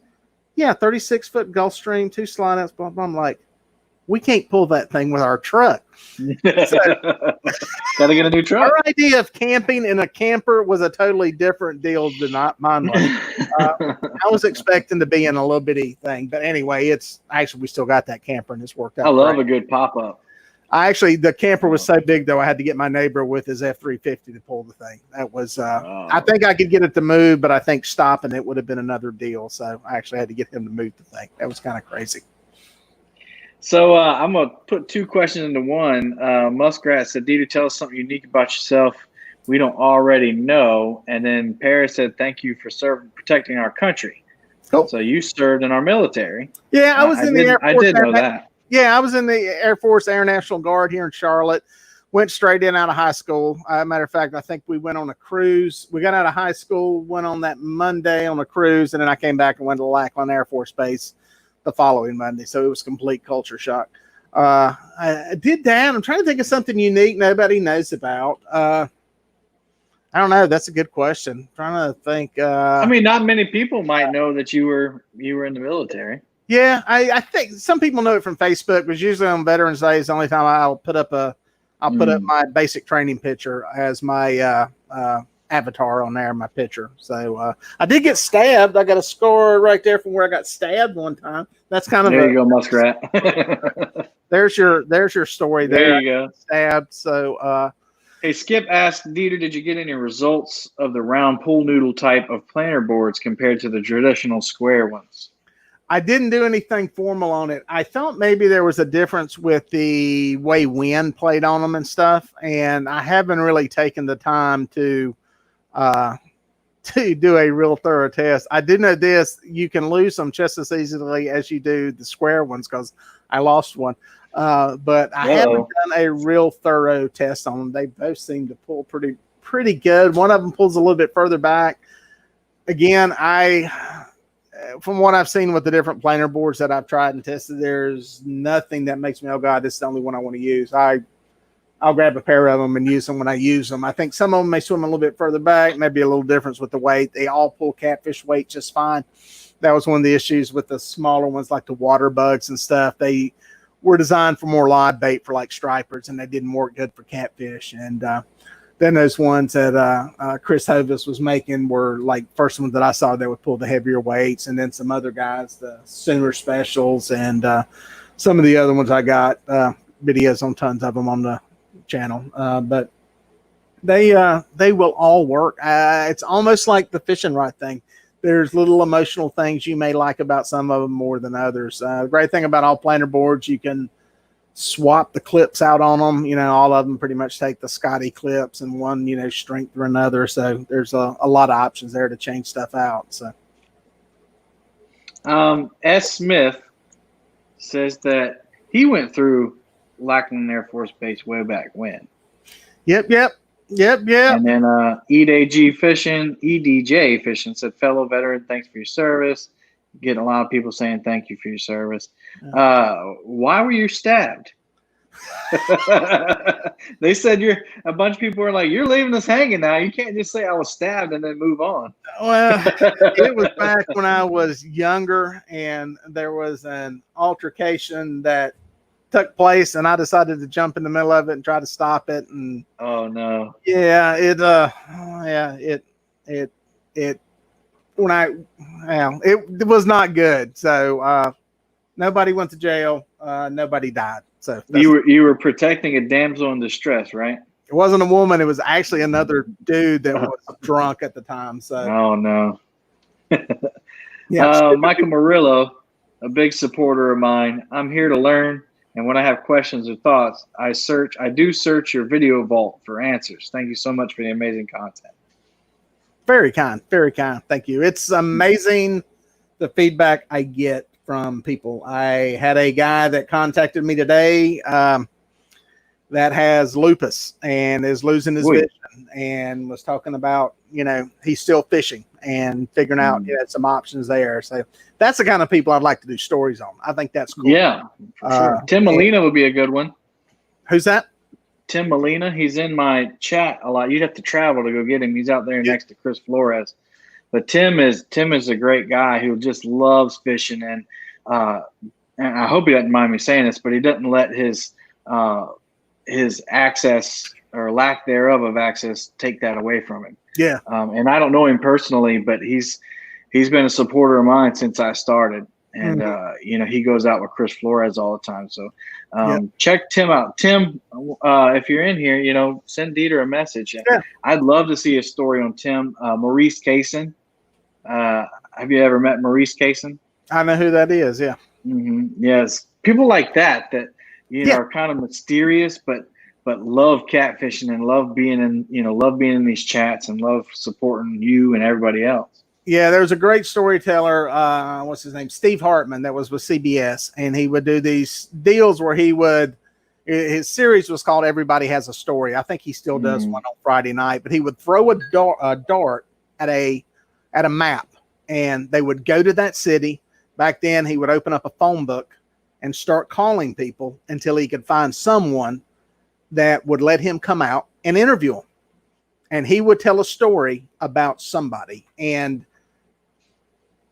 yeah, 36-foot Gulfstream, 2 slide outs. I'm like, we can't pull that thing with our truck. Gotta get a new truck. Our idea of camping in a camper was a totally different deal than mine was. I was expecting to be in a little bitty thing, but anyway, we still got that camper and it's worked out. I love a good pop-up. The camper was so big though, I had to get my neighbor with his F-350 to pull the thing. That was, I think I could get it to move, but I think stopping it would have been another deal. So I actually had to get him to move the thing. That was kind of crazy. So I'm going to put 2 questions into one. Muskrat said, Dieter, tell us something unique about yourself we don't already know. And then Paris said, thank you for protecting our country. Cool. So you served in our military. Yeah, I was in the Air Force. I did know that. Yeah, I was in the Air Force Air National Guard here in Charlotte. Went straight in out of high school. Matter of fact, I think we went on a cruise. We got out of high school, went on that Monday on a cruise, and then I came back and went to Lackland Air Force Base the following Monday. So it was complete culture shock. I did that. I'm trying to think of something unique nobody knows about. I don't know. That's a good question. I'm trying to think. Not many people might know that you were in the military. Yeah, I think some people know it from Facebook, but usually on Veterans Day is the only time I'll put up my basic training picture as my avatar on there, my picture. So I did get stabbed. I got a scar right there from where I got stabbed one time. That's kind of there. You go, Muskrat. There's your story there. There you go. Stabbed. So Hey, Skip asked Dieter, did you get any results of the round pool noodle type of planer boards compared to the traditional square ones? I didn't do anything formal on it. I thought maybe there was a difference with the way wind played on them and stuff, and I haven't really taken the time to do a real thorough test. I do know this: you can lose them just as easily as you do the square ones, because I lost one. But I haven't done a real thorough test on them. They both seem to pull pretty good. One of them pulls a little bit further back. Again, from what I've seen with the different planer boards that I've tried and tested, there's nothing that makes me, oh God, this is the only one I want to use. I'll grab a pair of them and use them when I use them. I think some of them may swim a little bit further back, maybe a little difference with the weight. They all pull catfish weight just fine. That was one of the issues with the smaller ones, like the water bugs and stuff. They were designed for more live bait for like stripers, and they didn't work good for catfish. And then those ones that Chris Hovis was making were like first ones that I saw that would pull the heavier weights, and then some other guys, the Sooner Specials, and some of the other ones I got videos on tons of them on the channel. But they will all work. It's almost like the fishing rod thing. There's little emotional things you may like about some of them more than others. The great thing about all planer boards, you can swap the clips out on them. You know, all of them pretty much take the Scotty clips, and one, you know, strength or another. So there's a lot of options there to change stuff out. So S. Smith says that he went through Lackland Air Force Base way back when. Yep. And then EDJ Fishing said, fellow veteran, thanks for your service. Getting a lot of people saying thank you for your service. Why were you stabbed? They said a bunch of people were like, you're leaving us hanging now. You can't just say I was stabbed and then move on. Well, it was back when I was younger, and there was an altercation that took place, and I decided to jump in the middle of it and try to stop it. And oh no. Yeah, it was not good. So nobody went to jail, nobody died. So you were protecting a damsel in distress, right? It wasn't a woman, it was actually another dude that was drunk at the time. So oh no. Yeah. Michael Murillo, a big supporter of mine. I'm here to learn, and when I have questions or thoughts, I do search your video vault for answers. Thank you so much for the amazing content. Very kind. Very kind. Thank you. It's amazing the feedback I get from people. I had a guy that contacted me today that has lupus and is losing his vision, and was talking about, you know, he's still fishing and figuring out some options there. So that's the kind of people I'd like to do stories on. I think that's cool. Yeah, for sure. Tim Molina would be a good one. Who's that? Tim Molina. He's in my chat a lot. You'd have to travel to go get him. He's out there next to Chris Flores. But Tim is a great guy who just loves fishing, and I hope he doesn't mind me saying this, but he doesn't let his access or lack thereof of access take that away from him. Yeah. And I don't know him personally, but he's been a supporter of mine since I started. And, you know, he goes out with Chris Flores all the time. So check Tim out. Tim, if you're in here, you know, send Dieter a message. Yeah. I'd love to see a story on Tim. Maurice Kaysen. Have you ever met Maurice Kaysen? I know who that is, yeah. Mm-hmm. Yes. People like that, you know, are kind of mysterious, but love catfishing and love being in these chats and love supporting you and everybody else. Yeah, there was a great storyteller, what's his name? Steve Hartman, that was with CBS, and he would do these deals where his series was called Everybody Has a Story. I think he still does one on Friday night, but he would throw a dart at a map, and they would go to that city. Back then, he would open up a phone book and start calling people until he could find someone that would let him come out and interview him. And he would tell a story about somebody. And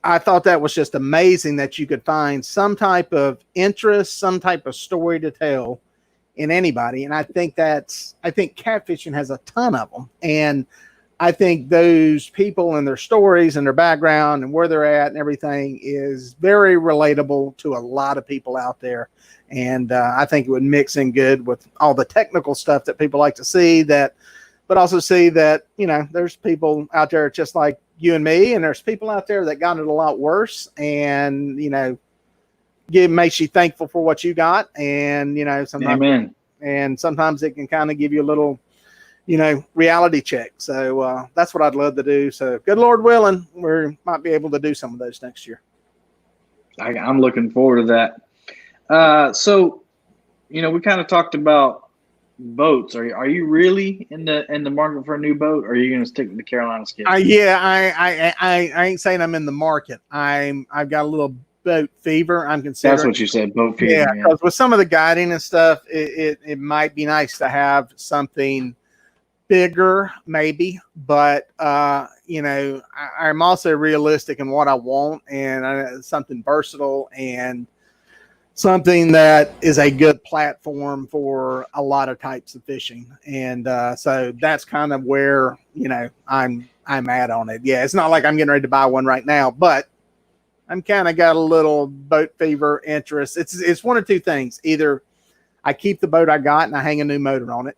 I thought that was just amazing that you could find some type of interest, some type of story to tell in anybody. And I think catfishing has a ton of them. And I think those people and their stories and their background and where they're at and everything is very relatable to a lot of people out there. And I think it would mix in good with all the technical stuff that people like to see, that, but also see that, you know, there's people out there just like you and me, and there's people out there that got it a lot worse. And, you know, makes you thankful for what you got. And, you know, sometimes, Amen. And sometimes it can kind of give you a little, you know, reality check. So that's what I'd love to do. So good Lord willing, we might be able to do some of those next year. I'm looking forward to that. So, you know, we kind of talked about boats. Are you really in the market for a new boat, or are you going to stick with the Carolina skid? Yeah, I ain't saying I'm in the market. I've got a little boat fever. I'm considering. That's what you said, boat fever. Yeah, because with some of the guiding and stuff, it might be nice to have something bigger, maybe. But you know, I'm also realistic in what I want, and something versatile and something that is a good platform for a lot of types of fishing. And so that's kind of where, you know, I'm at on it. Yeah, it's not like I'm getting ready to buy one right now, but I'm kind of got a little boat fever interest. It's one of two things. Either I keep the boat I got and I hang a new motor on it,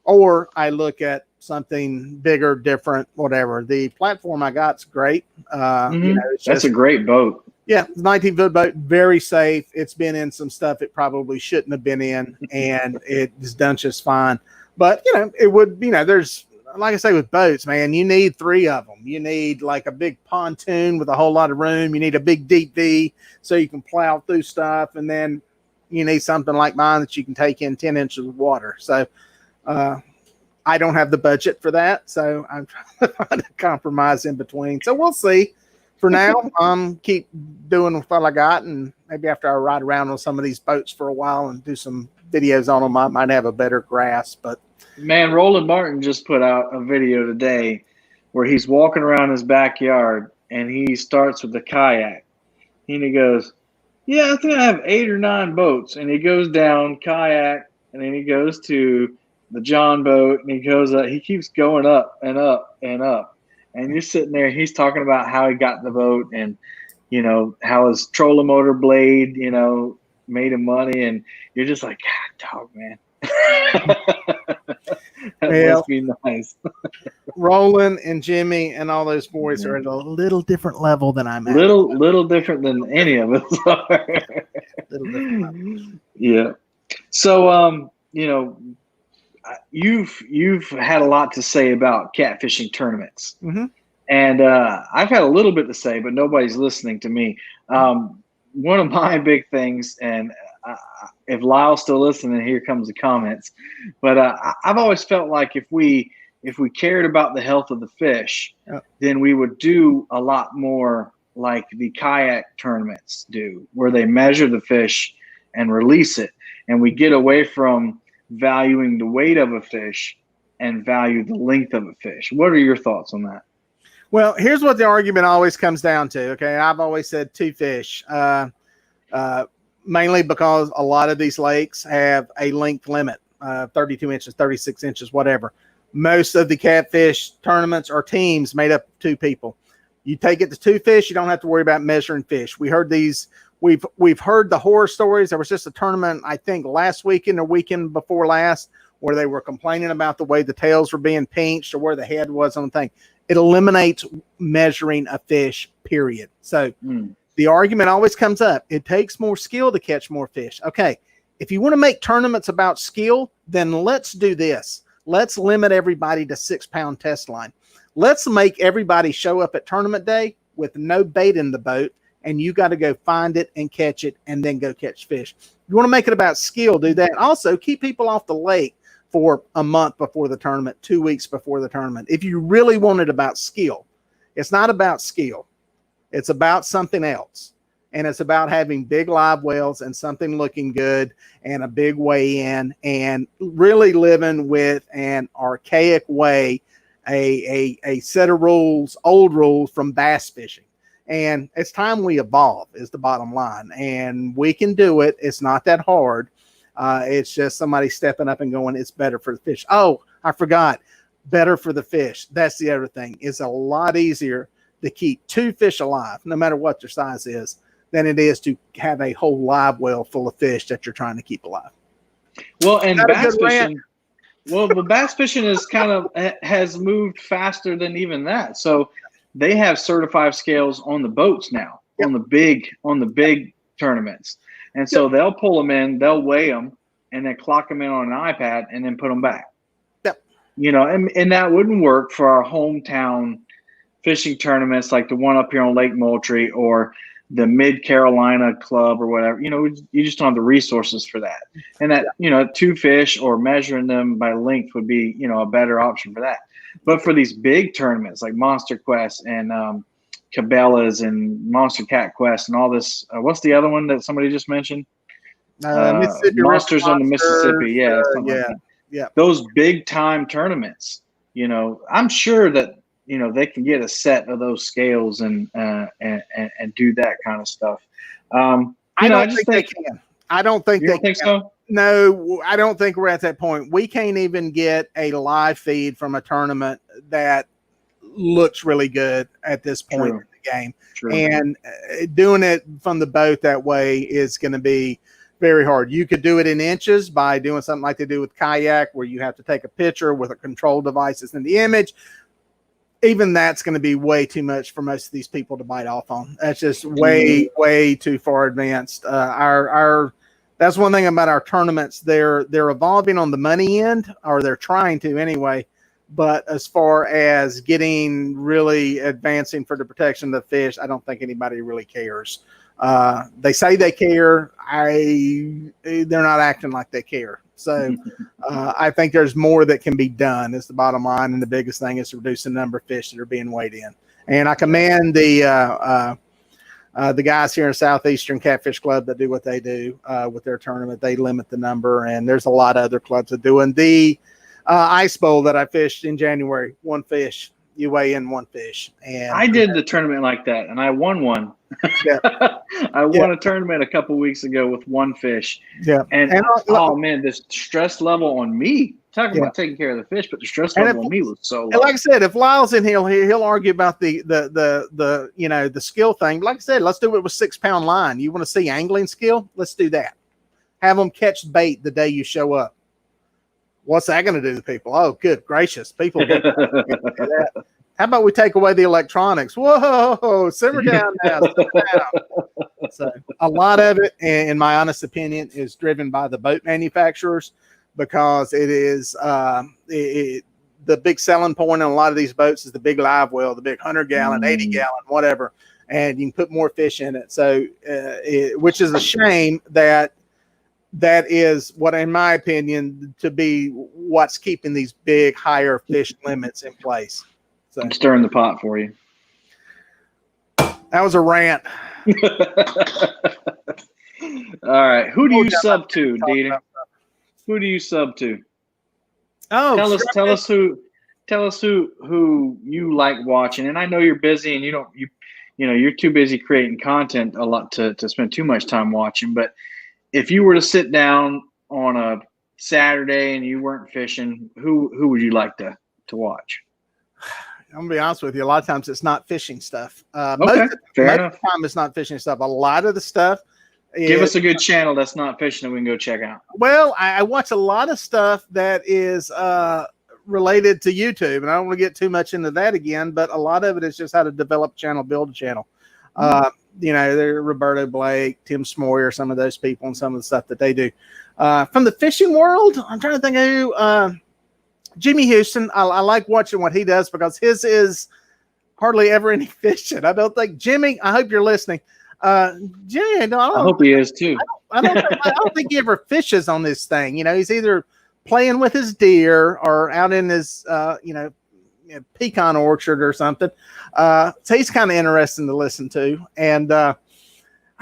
or I look at something bigger, different, whatever. The platform I got's great. You know, that's a great boat. Yeah, 19-foot boat, very safe. It's been in some stuff it probably shouldn't have been in, and it's done just fine. But, you know, it would, you know, there's, like I say, with boats, man, you need 3 of them. You need like a big pontoon with a whole lot of room. You need a big deep V so you can plow through stuff. And then you need something like mine that you can take in 10 inches of water. So I don't have the budget for that. So I'm trying to compromise in between. So we'll see. For now, keep doing what I got, and maybe after I ride around on some of these boats for a while and do some videos on them, I might have a better grasp. But man, Roland Martin just put out a video today where he's walking around his backyard, and he starts with the kayak, and he goes, "Yeah, I think I have 8 or 9 boats," and he goes down kayak, and then he goes to the John boat, and he goes up. He keeps going up and up and up. And you're sitting there, he's talking about how he got the boat, and, you know, how his trolling motor blade, you know, made him money. And you're just like, God, dog, man. That must be nice. Roland and Jimmy and all those boys are at a little different level than I'm at. Little different than any of us are. Yeah. So, you know, you've had a lot to say about catfishing tournaments, and I've had a little bit to say, but nobody's listening to me. One of my big things, and if Lyle's still listening, here comes the comments. But I've always felt like if we cared about the health of the fish, then we would do a lot more like the kayak tournaments do, where they measure the fish and release it, and we get away from valuing the weight of a fish and value the length of a fish. What are your thoughts on that? Well, here's what the argument always comes down to. Okay, I've always said 2 fish, mainly because a lot of these lakes have a length limit, 32 inches, 36 inches, whatever. Most of the catfish tournaments are teams made up of 2 people. You take it to 2 fish, you don't have to worry about measuring fish. We heard these. We've heard the horror stories. There was just a tournament, I think, last weekend or weekend before last, where they were complaining about the way the tails were being pinched or where the head was on the thing. It eliminates measuring a fish, period. So the argument always comes up. It takes more skill to catch more fish. Okay, if you want to make tournaments about skill, then let's do this. Let's limit everybody to 6-pound test line. Let's make everybody show up at tournament day with no bait in the boat, and you got to go find it and catch it and then go catch fish. You want to make it about skill, do that. Also, keep people off the lake for a month before the tournament, 2 weeks before the tournament. If you really want it about skill, it's not about skill. It's about something else. And it's about having big live wells and something looking good and a big weigh in and really living with an archaic way, a set of rules, old rules from bass fishing. And it's time we evolve is the bottom line. And we can do it. It's not that hard. It's just somebody stepping up and going, it's better for the fish. Oh, I forgot. better for the fish. That's the other thing. It's a lot easier to keep 2 fish alive, no matter what their size is, than it is to have a whole live well full of fish that you're trying to keep alive. Well, and bass fishing, the bass fishing is has moved faster than even that. So they have certified scales on the boats now, on the big tournaments. And so they'll pull them in, they'll weigh them, and then clock them in on an iPad and then put them back. Yep. And that wouldn't work for our hometown fishing tournaments like the one up here on Lake Moultrie or the Mid Carolina Club or whatever. You just don't have the resources for that. And that, 2 fish or measuring them by length would be, a better option for that. But for these big tournaments like Monster Quest and Cabela's and Monster Cat Quest and all this, what's the other one that somebody just mentioned? Mississippi Monsters on the Mississippi. Yeah. Yeah. Those big time tournaments, I'm sure that, they can get a set of those scales and do that kind of stuff. I don't think they can. I don't think they think so. No, I don't think we're at that point. We can't even get a live feed from a tournament that looks really good at this point in the game. True. And doing it from the boat that way is going to be very hard. You could do it in inches by doing something like they do with kayak, where you have to take a picture with a control device that's in the image. Even that's going to be way too much for most of these people to bite off on. That's just way too far advanced. That's one thing about our tournaments. They're evolving on the money end, or they're trying to anyway. But as far as getting really advancing for the protection of the fish, I don't think anybody really cares. They say they care. They're not acting like they care. So I think there's more that can be done is the bottom line. And the biggest thing is to reduce the number of fish that are being weighed in. And I commend the guys here in Southeastern Catfish Club that do what they do with their tournament. They limit the number, and there's a lot of other clubs that do. And the ice bowl that I fished in January, 1 fish. You weigh in 1 fish. And I did the tournament like that, and I won one. I won a tournament a couple weeks ago with 1 fish. Yeah. And oh man, this stress level on me. Talking about taking care of the fish, but the stress level on me was so low. And like I said, if Lyle's in here, he'll argue about the skill thing. But like I said, let's do it with 6-pound line. You want to see angling skill? Let's do that. Have them catch bait the day you show up. What's that going to do to people? Oh, good gracious. People get that. How about we take away the electronics? Whoa, simmer down now. Simmer down. So a lot of it, in my honest opinion, is driven by the boat manufacturers, because it is the big selling point on a lot of these boats is the big live well, the big 100-gallon, 80-gallon, whatever, and you can put more fish in it. So, which is a shame that is what, in my opinion, to be what's keeping these big, higher fish limits in place. So I'm stirring the pot for you. That was a rant. All right. Who do you sub to, Dieter? Who do you sub to? Oh, tell us who you like watching. And I know you're busy and you're too busy creating content a lot to spend too much time watching, but if you were to sit down on a Saturday and you weren't fishing, who would you like to watch? I'm gonna be honest with you. A lot of times it's not fishing stuff. Fair most enough. of the time it's not fishing stuff. A lot of the stuff. Give us a good channel that's not fishing that we can go check out. Well, I watch a lot of stuff that is related to YouTube, and I don't want to get too much into that again. But a lot of it is just how to develop a channel, build a channel. They're Roberto Blake, Tim Smoyer, some of those people, and some of the stuff that they do. From the fishing world, I'm trying to think of who. Jimmy Houston, I like watching what he does, because his is hardly ever any fishing. I don't think Jimmy. I hope you're listening. Jimmy, I hope he is too. I don't think he ever fishes on this thing. He's either playing with his deer or out in his pecan orchard or something. So he's kind of interesting to listen to. And I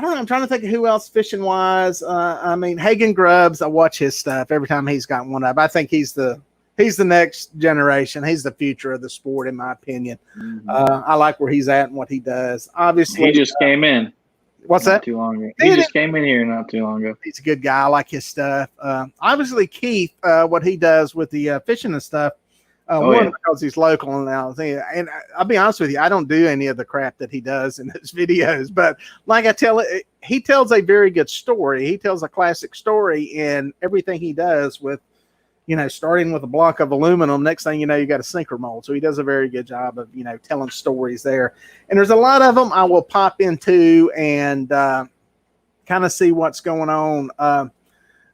don't know. I'm trying to think of who else fishing wise. Hagen Grubbs. I watch his stuff every time he's got one up. I think he's the next generation. He's the future of the sport, in my opinion. Mm-hmm. I like where he's at and what he does. Obviously, he just came in. What's that? Too long ago. He just came in here not too long ago. He's a good guy. I like his stuff. Obviously, Keith, what he does with the fishing and stuff. One, because he's local now, and I'll be honest with you, I don't do any of the crap that he does in his videos. But like he tells a very good story. He tells a classic story in everything he does. With starting with a block of aluminum, next thing you know, you got a sinker mold. So he does a very good job of telling stories there. And there's a lot of them I will pop into and kind of see what's going on.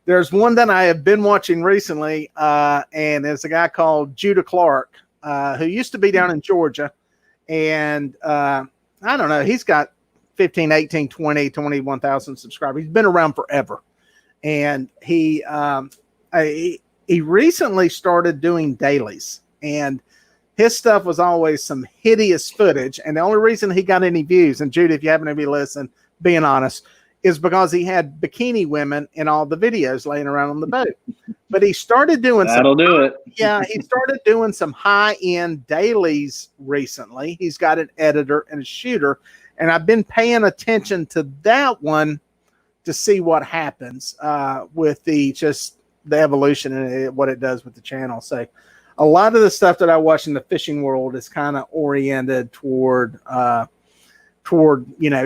There's one that I have been watching recently, and there's a guy called Judah Clark, who used to be down in Georgia. And I don't know, he's got 15, 18, 20, 21,000 subscribers. He's been around forever. And he recently started doing dailies. And his stuff was always some hideous footage. And the only reason he got any views, and Judah, if you happen to be listening, being honest, is because he had bikini women in all the videos laying around on the boat. But he started doing That'll do it. Yeah, he started doing some high-end dailies recently. He's got an editor and a shooter, and I've been paying attention to that one to see what happens with the evolution and what it does with the channel. So a lot of the stuff that I watch in the fishing world is kind of oriented toward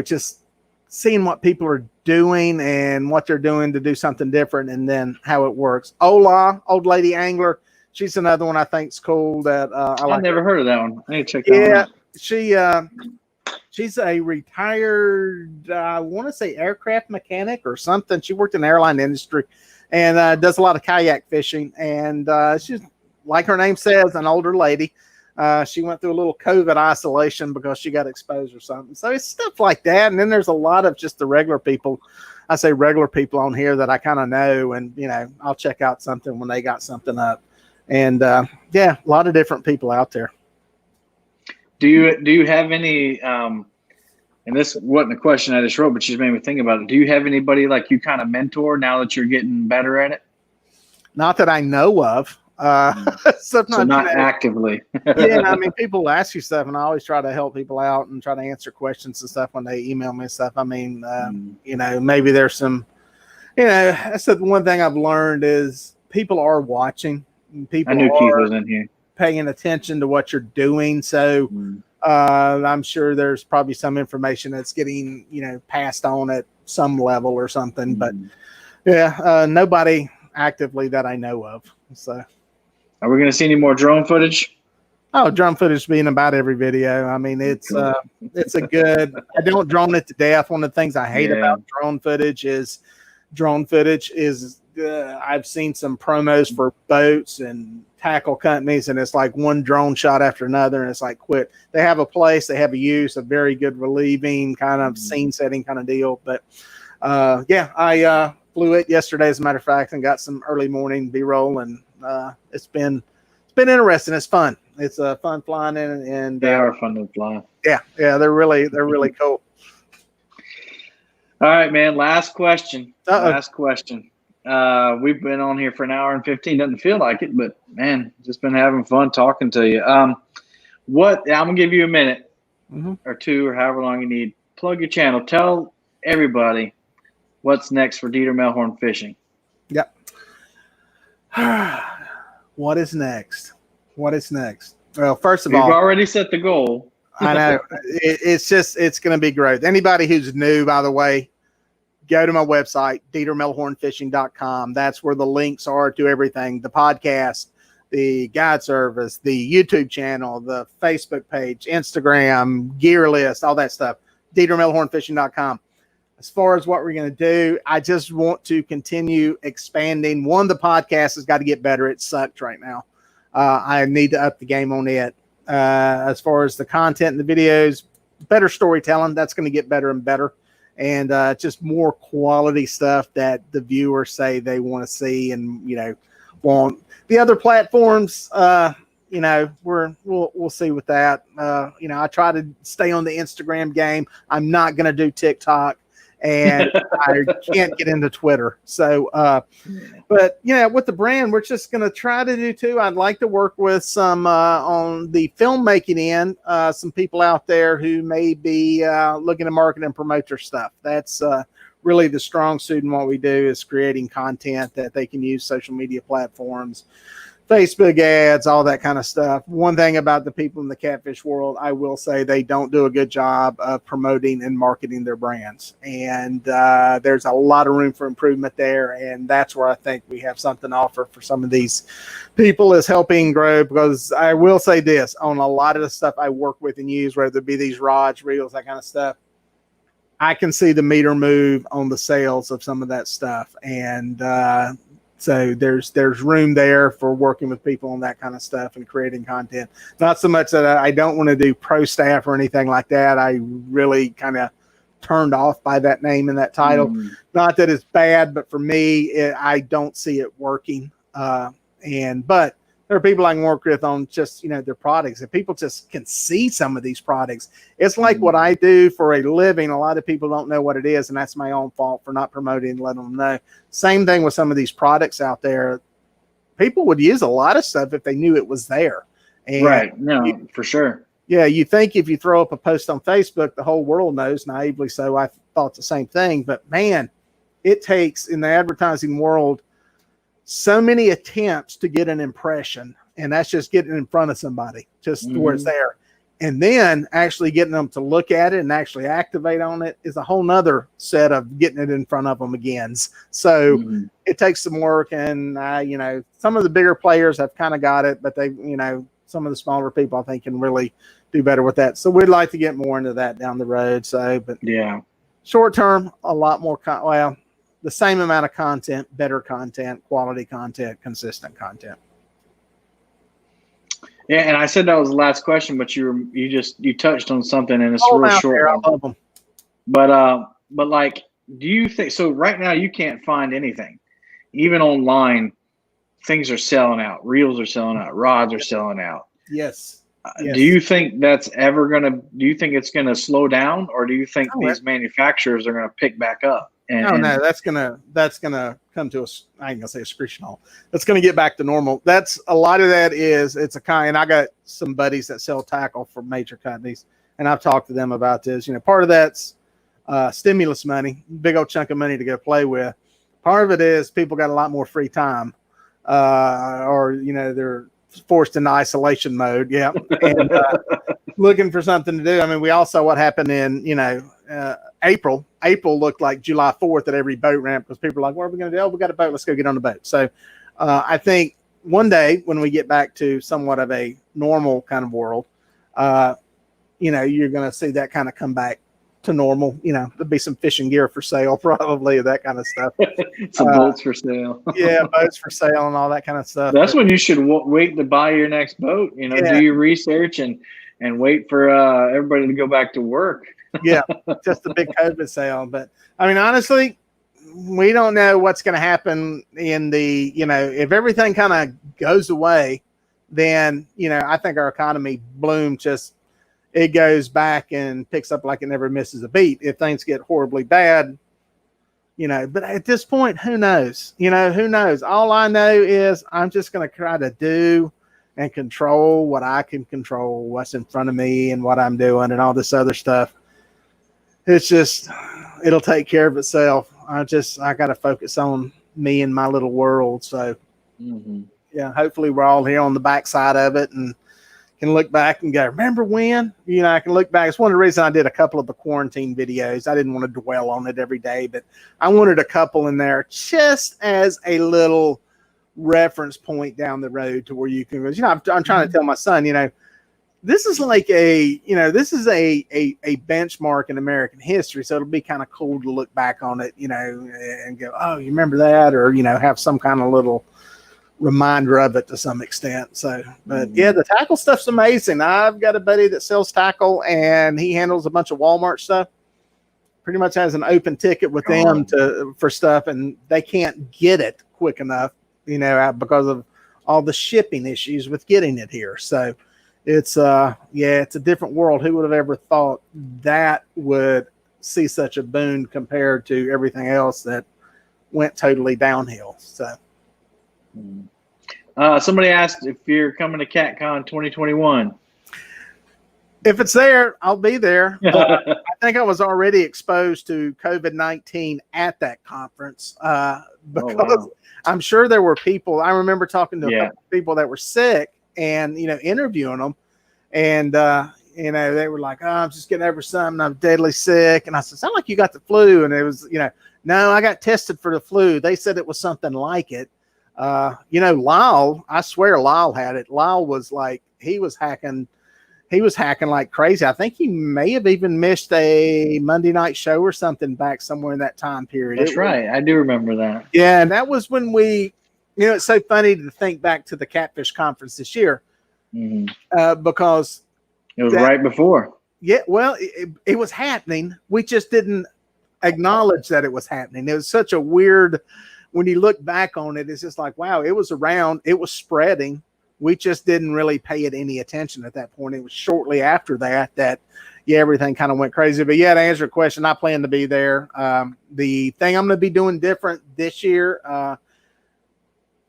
just seeing what people are doing and what they're doing to do something different, and then how it works. Ola, Old Lady Angler, she's another one I think is cool that I've never heard of that one. I need to check that one out. She's a retired, I want to say aircraft mechanic or something. She worked in the airline industry and does a lot of kayak fishing. And she's, like her name says, an older lady. She went through a little COVID isolation because she got exposed or something. So it's stuff like that. And then there's a lot of just the regular people. I say regular people on here that I kind of know, and I'll check out something when they got something up. And a lot of different people out there. Do you have any? And this wasn't a question I just wrote, but she made me think about it. Do you have anybody like you kind of mentor now that you're getting better at it? Not that I know of. So not actively. Yeah, I mean, people ask you stuff, and I always try to help people out and try to answer questions and stuff when they email me and stuff. I mean, maybe there's some, that's the one thing I've learned is people are watching. People I knew Keith was in here, paying attention to what you're doing. So I'm sure there's probably some information that's getting, passed on at some level or something. But nobody actively that I know of. So. Are we going to see any more drone footage? Oh, drone footage being about every video. I mean, it's a good. I don't drone it to death. One of the things I hate about drone footage is I've seen some promos for boats and tackle companies, and it's like one drone shot after another, and it's like quit. They have a place, they have a use, a very good relieving kind of scene setting kind of deal. But I flew it yesterday, as a matter of fact, and got some early morning B-roll, and it's been interesting. It's fun. It's fun flying in, and they are fun to fly. Yeah, they're really cool. All right, man. Last question. Uh-oh. Last question. We've been on here for an hour and 15. Doesn't feel like it, but man, just been having fun talking to you. I'm gonna give you a minute or two, or however long you need. Plug your channel. Tell everybody what's next for Dieter Melhorn Fishing. Yep. What is next? Well, first of all, we've already set the goal. I know. It's going to be growth. Anybody who's new, by the way, go to my website, DieterMelhornFishing.com. That's where the links are to everything: the podcast, the guide service, the YouTube channel, the Facebook page, Instagram, gear list, all that stuff. DieterMelhornFishing.com. As far as what we're going to do, I just want to continue expanding. One, the podcast has got to get better. It sucked right now. I need to up the game on it. As far as the content and the videos, better storytelling, that's going to get better and better. And just more quality stuff that the viewers say they want to see, and, want. The other platforms, we'll see with that. I try to stay on the Instagram game. I'm not going to do TikTok. And I can't get into Twitter. So, but with the brand, we're just going to try to do too. I'd like to work with some on the filmmaking end, some people out there who may be looking to market and promote their stuff. That's really the strong suit in what we do, is creating content that they can use social media platforms Facebook ads, all that kind of stuff. One thing about the people in the catfish world, I will say they don't do a good job of promoting and marketing their brands. And there's a lot of room for improvement there. And that's where I think we have something to offer for some of these people, is helping grow. Because I will say this, on a lot of the stuff I work with and use, whether it be these rods, reels, that kind of stuff, I can see the meter move on the sales of some of that stuff. And so there's room there for working with people on that kind of stuff and creating content. Not so much that I don't want to do pro staff or anything like that. I really kind of turned off by that name and that title. Not that it's bad, but for me, I don't see it working. But there are people I can work with on just, their products. If people just can see some of these products, it's like what I do for a living. A lot of people don't know what it is, and that's my own fault for not promoting and letting them know. Same thing with some of these products out there. People would use a lot of stuff if they knew it was there. And right. No, for sure. Yeah. You think if you throw up a post on Facebook, the whole world knows, naively so. I thought the same thing, but man, it takes, in the advertising world, so many attempts to get an impression, and that's just getting in front of somebody, just where it's there. And then actually getting them to look at it and actually activate on it is a whole nother set of getting it in front of them again. So it takes some work, and some of the bigger players have kind of got it, but they, some of the smaller people I think can really do better with that. So we'd like to get more into that down the road. So, but yeah, short term, a lot more, the same amount of content, better content, quality content, consistent content. Yeah, and I said that was the last question, but you touched on something, and it's real short. There, I love them. But like, do you think so? Right now, you can't find anything, even online. Things are selling out. Reels are selling out. Rods are selling out. Yes. Do you think that's ever gonna? Do you think it's gonna slow down, or do you think these manufacturers are gonna pick back up? No, that's gonna come to us. I ain't gonna say a screeching halt. That's gonna get back to normal. That's a lot of that is it's a kind. And I got some buddies that sell tackle for major companies, and I've talked to them about this. Part of that's stimulus money, big old chunk of money to go play with. Part of it is people got a lot more free time, or they're forced into isolation mode. Yeah, and looking for something to do. I mean, we all saw what happened in April. April looked like July 4th at every boat ramp because people were like, what are we going to do? Oh, we got a boat. Let's go get on the boat. So I think one day when we get back to somewhat of a normal kind of world, you're going to see that kind of come back to normal. There'll be some fishing gear for sale, probably, that kind of stuff. Some boats for sale. Yeah, boats for sale and all that kind of stuff. That's when you should wait to buy your next boat. Do your research and wait for everybody to go back to work. Yeah, just a big COVID sale. But I mean, honestly, we don't know what's going to happen in the, if everything kind of goes away, then, I think our economy bloom it goes back and picks up like it never misses a beat. If things get horribly bad, but at this point, who knows? Who knows? All I know is I'm just going to try to do and control what I can control, what's in front of me and what I'm doing and all this other stuff. It's just, it'll take care of itself. I got to focus on me and my little world. So yeah, hopefully we're all here on the backside of it and can look back and go, remember when? I can look back. It's one of the reasons I did a couple of the quarantine videos. I didn't want to dwell on it every day, but I wanted a couple in there just as a little reference point down the road to where you can, I'm trying to tell my son, this is like a benchmark in American history. So it'll be kind of cool to look back on it, and go, oh, you remember that? Or, have some kind of little reminder of it to some extent. So, but yeah, the tackle stuff's amazing. I've got a buddy that sells tackle and he handles a bunch of Walmart stuff. Pretty much has an open ticket with them for stuff, and they can't get it quick enough, because of all the shipping issues with getting it here. So it's it's a different world. Who would have ever thought that would see such a boon compared to everything else that went totally downhill. So somebody asked if you're coming to CatCon 2021. If it's there, I'll be there. I think I was already exposed to COVID-19 at that conference because I'm sure there were people. I remember talking to a couple of people that were sick and, interviewing them. And, they were like, oh, I'm just getting over something. I'm deadly sick. And I said, sound like you got the flu. And it was, no, I got tested for the flu. They said it was something like it. Lyle, I swear Lyle had it. Lyle was like, he was hacking like crazy. I think he may have even missed a Monday night show or something back somewhere in that time period. That's right. I do remember that. Yeah. And that was when it's so funny to think back to the Catfish Conference this year because it was right before. Yeah. Well, it was happening. We just didn't acknowledge that it was happening. It was such a weird, when you look back on it, it's just like, wow, it was around, it was spreading. We just didn't really pay it any attention at that point. It was shortly after that, everything kind of went crazy. But to answer your question, I plan to be there. The thing I'm going to be doing different this year,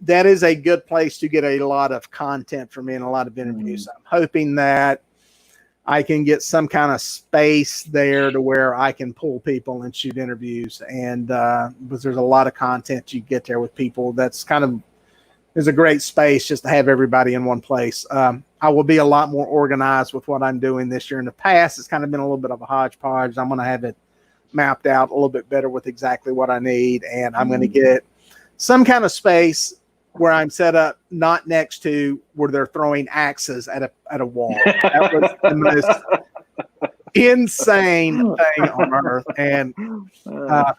that is a good place to get a lot of content from me and a lot of interviews. I'm hoping that I can get some kind of space there to where I can pull people and shoot interviews. And because there's a lot of content you get there with people, that's kind of, there's a great space just to have everybody in one place. I will be a lot more organized with what I'm doing this year. In the past, it's kind of been a little bit of a hodgepodge. I'm going to have it mapped out a little bit better with exactly what I need. And I'm going to get some kind of space where I'm set up not next to where they're throwing axes at a wall. That was the most insane thing on earth. And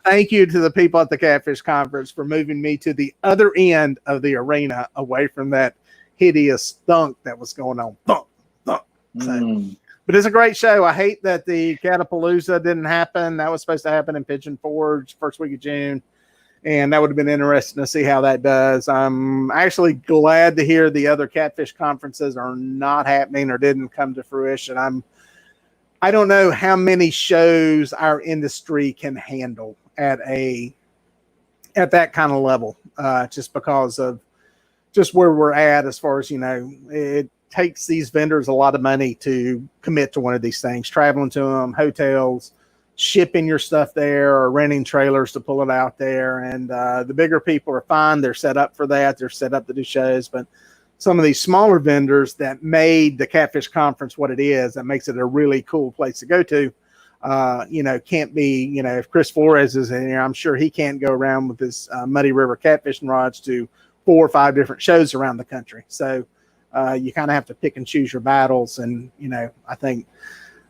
thank you to the people at the Catfish Conference for moving me to the other end of the arena away from that hideous thunk that was going on. Thunk, thunk. So, but it's a great show. I hate that the Catapalooza didn't happen. That was supposed to happen in Pigeon Forge first week of June. And that would have been interesting to see how that does. I'm actually glad to hear the other Catfish conferences are not happening or didn't come to fruition. I don't know how many shows our industry can handle at that kind of level, just because of just where we're at as far as, it takes these vendors a lot of money to commit to one of these things, traveling to them, hotels, shipping your stuff there, or renting trailers to pull it out there. And the bigger people are fine. They're set up for that. They're set up to do shows. But some of these smaller vendors that made the Catfish Conference what it is, that makes it a really cool place to go to, can't be, if Chris Flores is in here, I'm sure he can't go around with his Muddy River catfishing rods to 4 or 5 different shows around the country. So you kind of have to pick and choose your battles. And, I think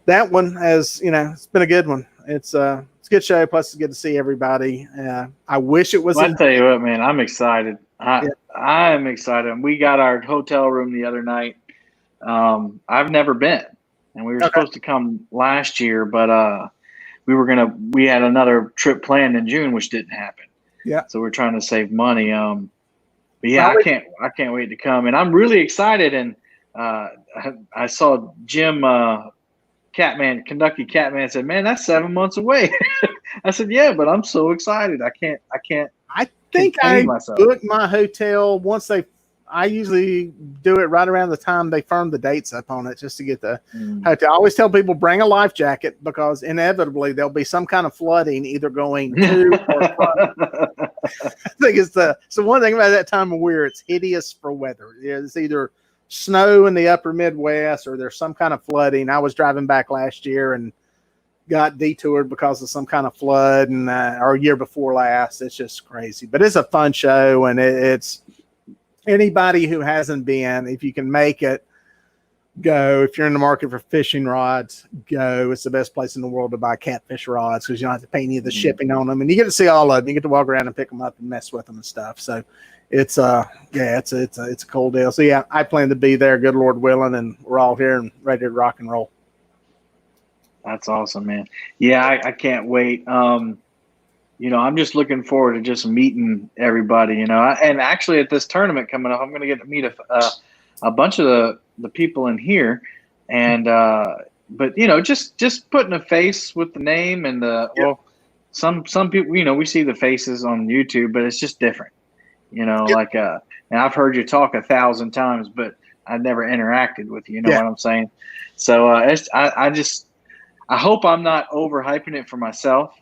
that one has, it's been a good one. It's a good show. Plus, it's good to see everybody. I wish it was. Well, I tell you what, man, I'm excited. I'm excited. We got our hotel room the other night. I've never been, and we were supposed to come last year, but we had another trip planned in June, which didn't happen. Yeah. So we're trying to save money. But yeah, I can't wait to come, and I'm really excited. And I saw Jim. Kentucky Catman said, "Man, that's 7 months away." I said, "Yeah, but I'm so excited. I can't." I think I booked my hotel once I usually do it right around the time they firm the dates up on it, just to get the hotel. I always tell people bring a life jacket because inevitably there'll be some kind of flooding either going to or from. I think it's so one thing about that time of year, it's hideous for weather. It's either snow in the upper Midwest or there's some kind of flooding. I was driving back last year and got detoured because of some kind of flood, and or a year before last. It's just crazy, but it's a fun show. And it's anybody who hasn't been, if you can make it, go. If you're in the market for fishing rods, go. It's the best place in the world to buy catfish rods because you don't have to pay any of the shipping on them, and you get to see all of them. You get to walk around and pick them up and mess with them and stuff. So it's it's a cool deal. So yeah, I plan to be there, good Lord willing, and we're all here and ready to rock and roll. That's awesome, man. Yeah, I can't wait. I'm just looking forward to just meeting everybody, and actually at this tournament coming up, I'm going to get to meet a bunch of the people in here, and but just putting a face with the name and some people, we see the faces on YouTube, but it's just different. And I've heard you talk 1,000 times, but I never interacted with you. You know Yeah. what I'm saying? So I hope I'm not overhyping it for myself,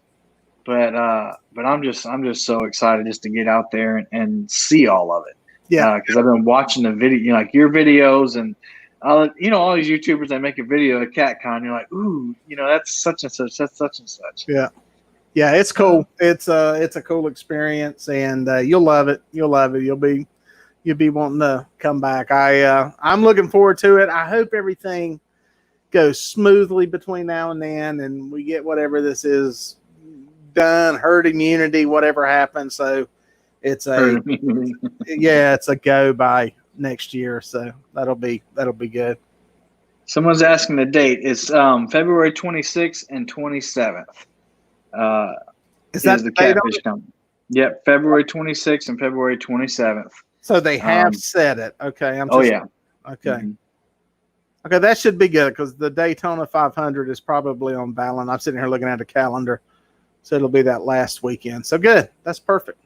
but I'm just so excited just to get out there and see all of it. Yeah. Because I've been watching the video, you know, like your videos and you know, all these YouTubers that make a video at CatCon. You're like, ooh, you know, that's such and such, that's such and such. Yeah. Yeah, it's cool. It's a cool experience, and you'll love it. You'll love it. You'll be wanting to come back. I'm looking forward to it. I hope everything goes smoothly between now and then, and we get whatever this is done, herd immunity, whatever happens. So it's it's a go by next year. So that'll be good. Someone's asking the date. It's February 26th and 27th. Is that the Catfish Company? Yep, February 26th and February 27th. So they have set it. Okay. Okay. Mm-hmm. Okay, that should be good because the Daytona 500 is probably on Valentine. I'm sitting here looking at the calendar, so it'll be that last weekend. So good. That's perfect.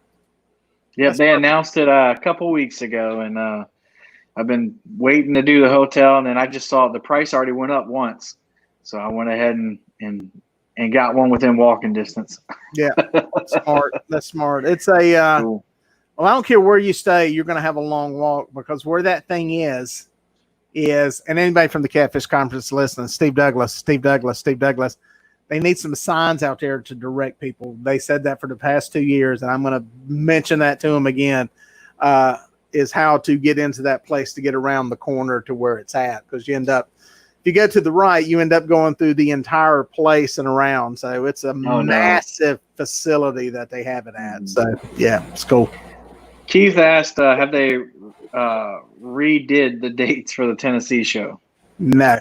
Yeah, they announced it a couple weeks ago, and I've been waiting to do the hotel, and then I just saw the price already went up once, so I went ahead and got one within walking distance. Yeah, smart. That's smart. It's a cool. Well, I don't care where you stay, you're going to have a long walk because where that thing is, and anybody from the Catfish Conference listening, Steve Douglas, they need some signs out there to direct people. They said that for the past 2 years, and I'm going to mention that to them again, is how to get into that place to get around the corner to where it's at. Because you end up, if you go to the right, you end up going through the entire place and around. So it's a massive facility that they have it at. So, yeah, it's cool. Keith asked, have they redid the dates for the Tennessee show? No,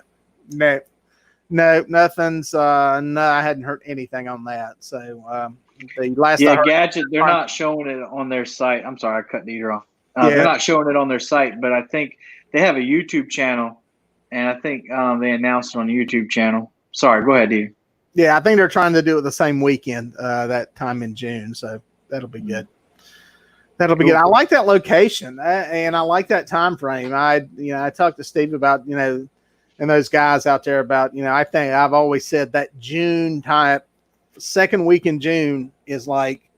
nothing's. No, I hadn't heard anything on that. So the last Gadget, they're not showing it on their site. I'm sorry, I cut Dieter off. They're not showing it on their site, but I think they have a YouTube channel, and I think they announced it on the YouTube channel. Sorry, go ahead, Dieter. Yeah, I think they're trying to do it the same weekend, that time in June. So that'll be good. That'll be good. I like that location, and I like that time frame. I talked to Steve about, and those guys out there about, I think I've always said that June type, second week in June is like,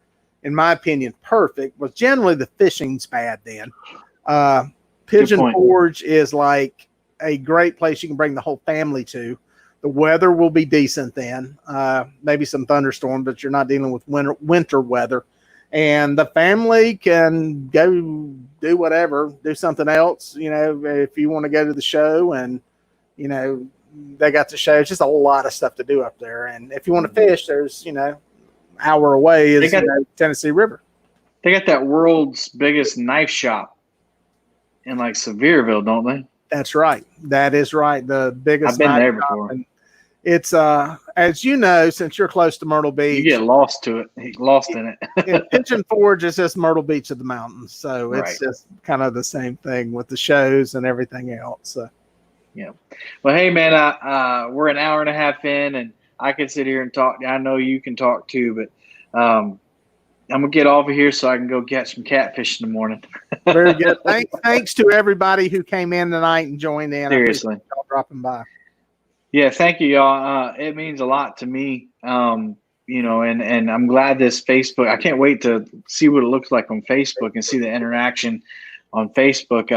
in my opinion, perfect. But generally the fishing's bad then. Pigeon Forge is like a great place you can bring the whole family to. The weather will be decent then. Maybe some thunderstorm, but you're not dealing with winter weather. And the family can go do whatever, do something else, if you want to go to the show and, they got the show. It's just a lot of stuff to do up there. And if you want to fish, there's, hour away is Tennessee River. They got that world's biggest knife shop in like Sevierville, don't they? That's right. That is right. The biggest. I've been there before. It's as you know, since you're close to Myrtle Beach, you get lost in it. Pigeon Forge is just Myrtle Beach of the mountains, so it's just kind of the same thing with the shows and everything else. So. Yeah. Well, hey man, we're an hour and a half in, and I can sit here and talk. I know you can talk too, but I'm gonna get off of here so I can go catch some catfish in the morning. Very good. Thanks to everybody who came in tonight and joined in. Seriously, y'all dropping by. Yeah, thank you, y'all. It means a lot to me. And I'm glad this Facebook. I can't wait to see what it looks like on Facebook and see the interaction on Facebook.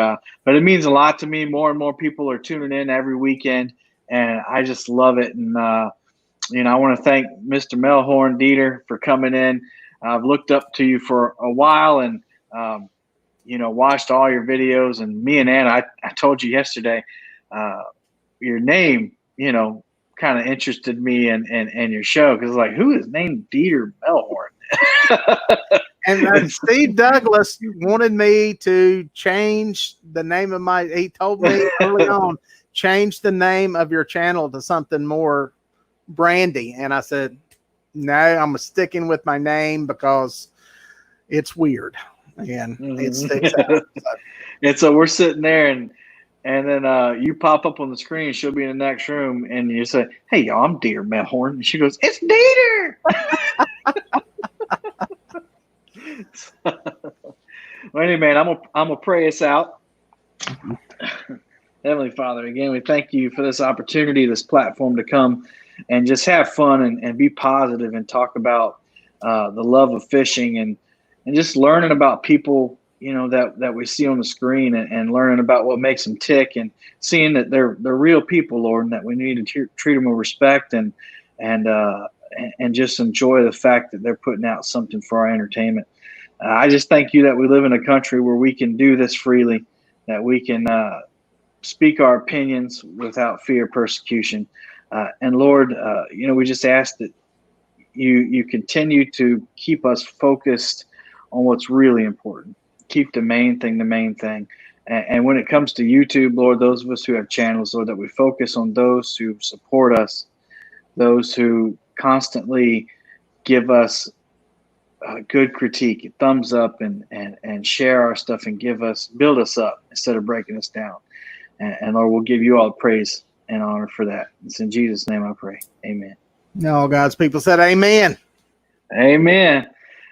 But it means a lot to me. More and more people are tuning in every weekend, and I just love it. And I want to thank Mr. Melhorn, Dieter, for coming in. I've looked up to you for a while, and watched all your videos. And me and Anna, I told you yesterday, your name, kind of interested me in your show because like, who is named Dieter Melhorn? And Steve Douglas wanted me to change the name of he told me early on, change the name of your channel to something more brandy. And I said, no, I'm sticking with my name because it's weird. And it sticks out. And so we're sitting there and then you pop up on the screen. She'll be in the next room, and you say, "Hey, y'all, I'm Dieter Melhorn." And she goes, "It's Dieter." Well, anyway, man, I'm gonna pray us out. Heavenly Father, again, we thank you for this opportunity, this platform to come and just have fun and be positive and talk about the love of fishing and just learning about people, that we see on the screen and learning about what makes them tick and seeing that they're real people, Lord, and that we need to treat them with respect and just enjoy the fact that they're putting out something for our entertainment. I just thank you that we live in a country where we can do this freely, that we can speak our opinions without fear of persecution. And Lord, we just ask that you continue to keep us focused on what's really important. Keep the main thing the main thing. And when it comes to YouTube, Lord, those of us who have channels, Lord, that we focus on those who support us, those who constantly give us good critique, thumbs up, and share our stuff and build us up instead of breaking us down. And Lord, we'll give you all the praise and honor for that. It's in Jesus' name I pray. Amen. No, God's people said amen. Amen.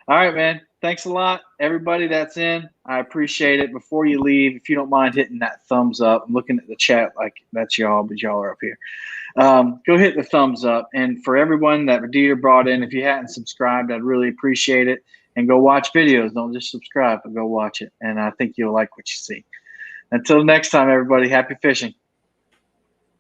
All right, man. Thanks a lot, everybody that's in. I appreciate it. Before you leave, if you don't mind hitting that thumbs up, I'm looking at the chat like that's y'all, but y'all are up here. Go hit the thumbs up. And for everyone that Dieter brought in, if you hadn't subscribed, I'd really appreciate it. And go watch videos. Don't just subscribe, but go watch it. And I think you'll like what you see. Until next time, everybody, happy fishing.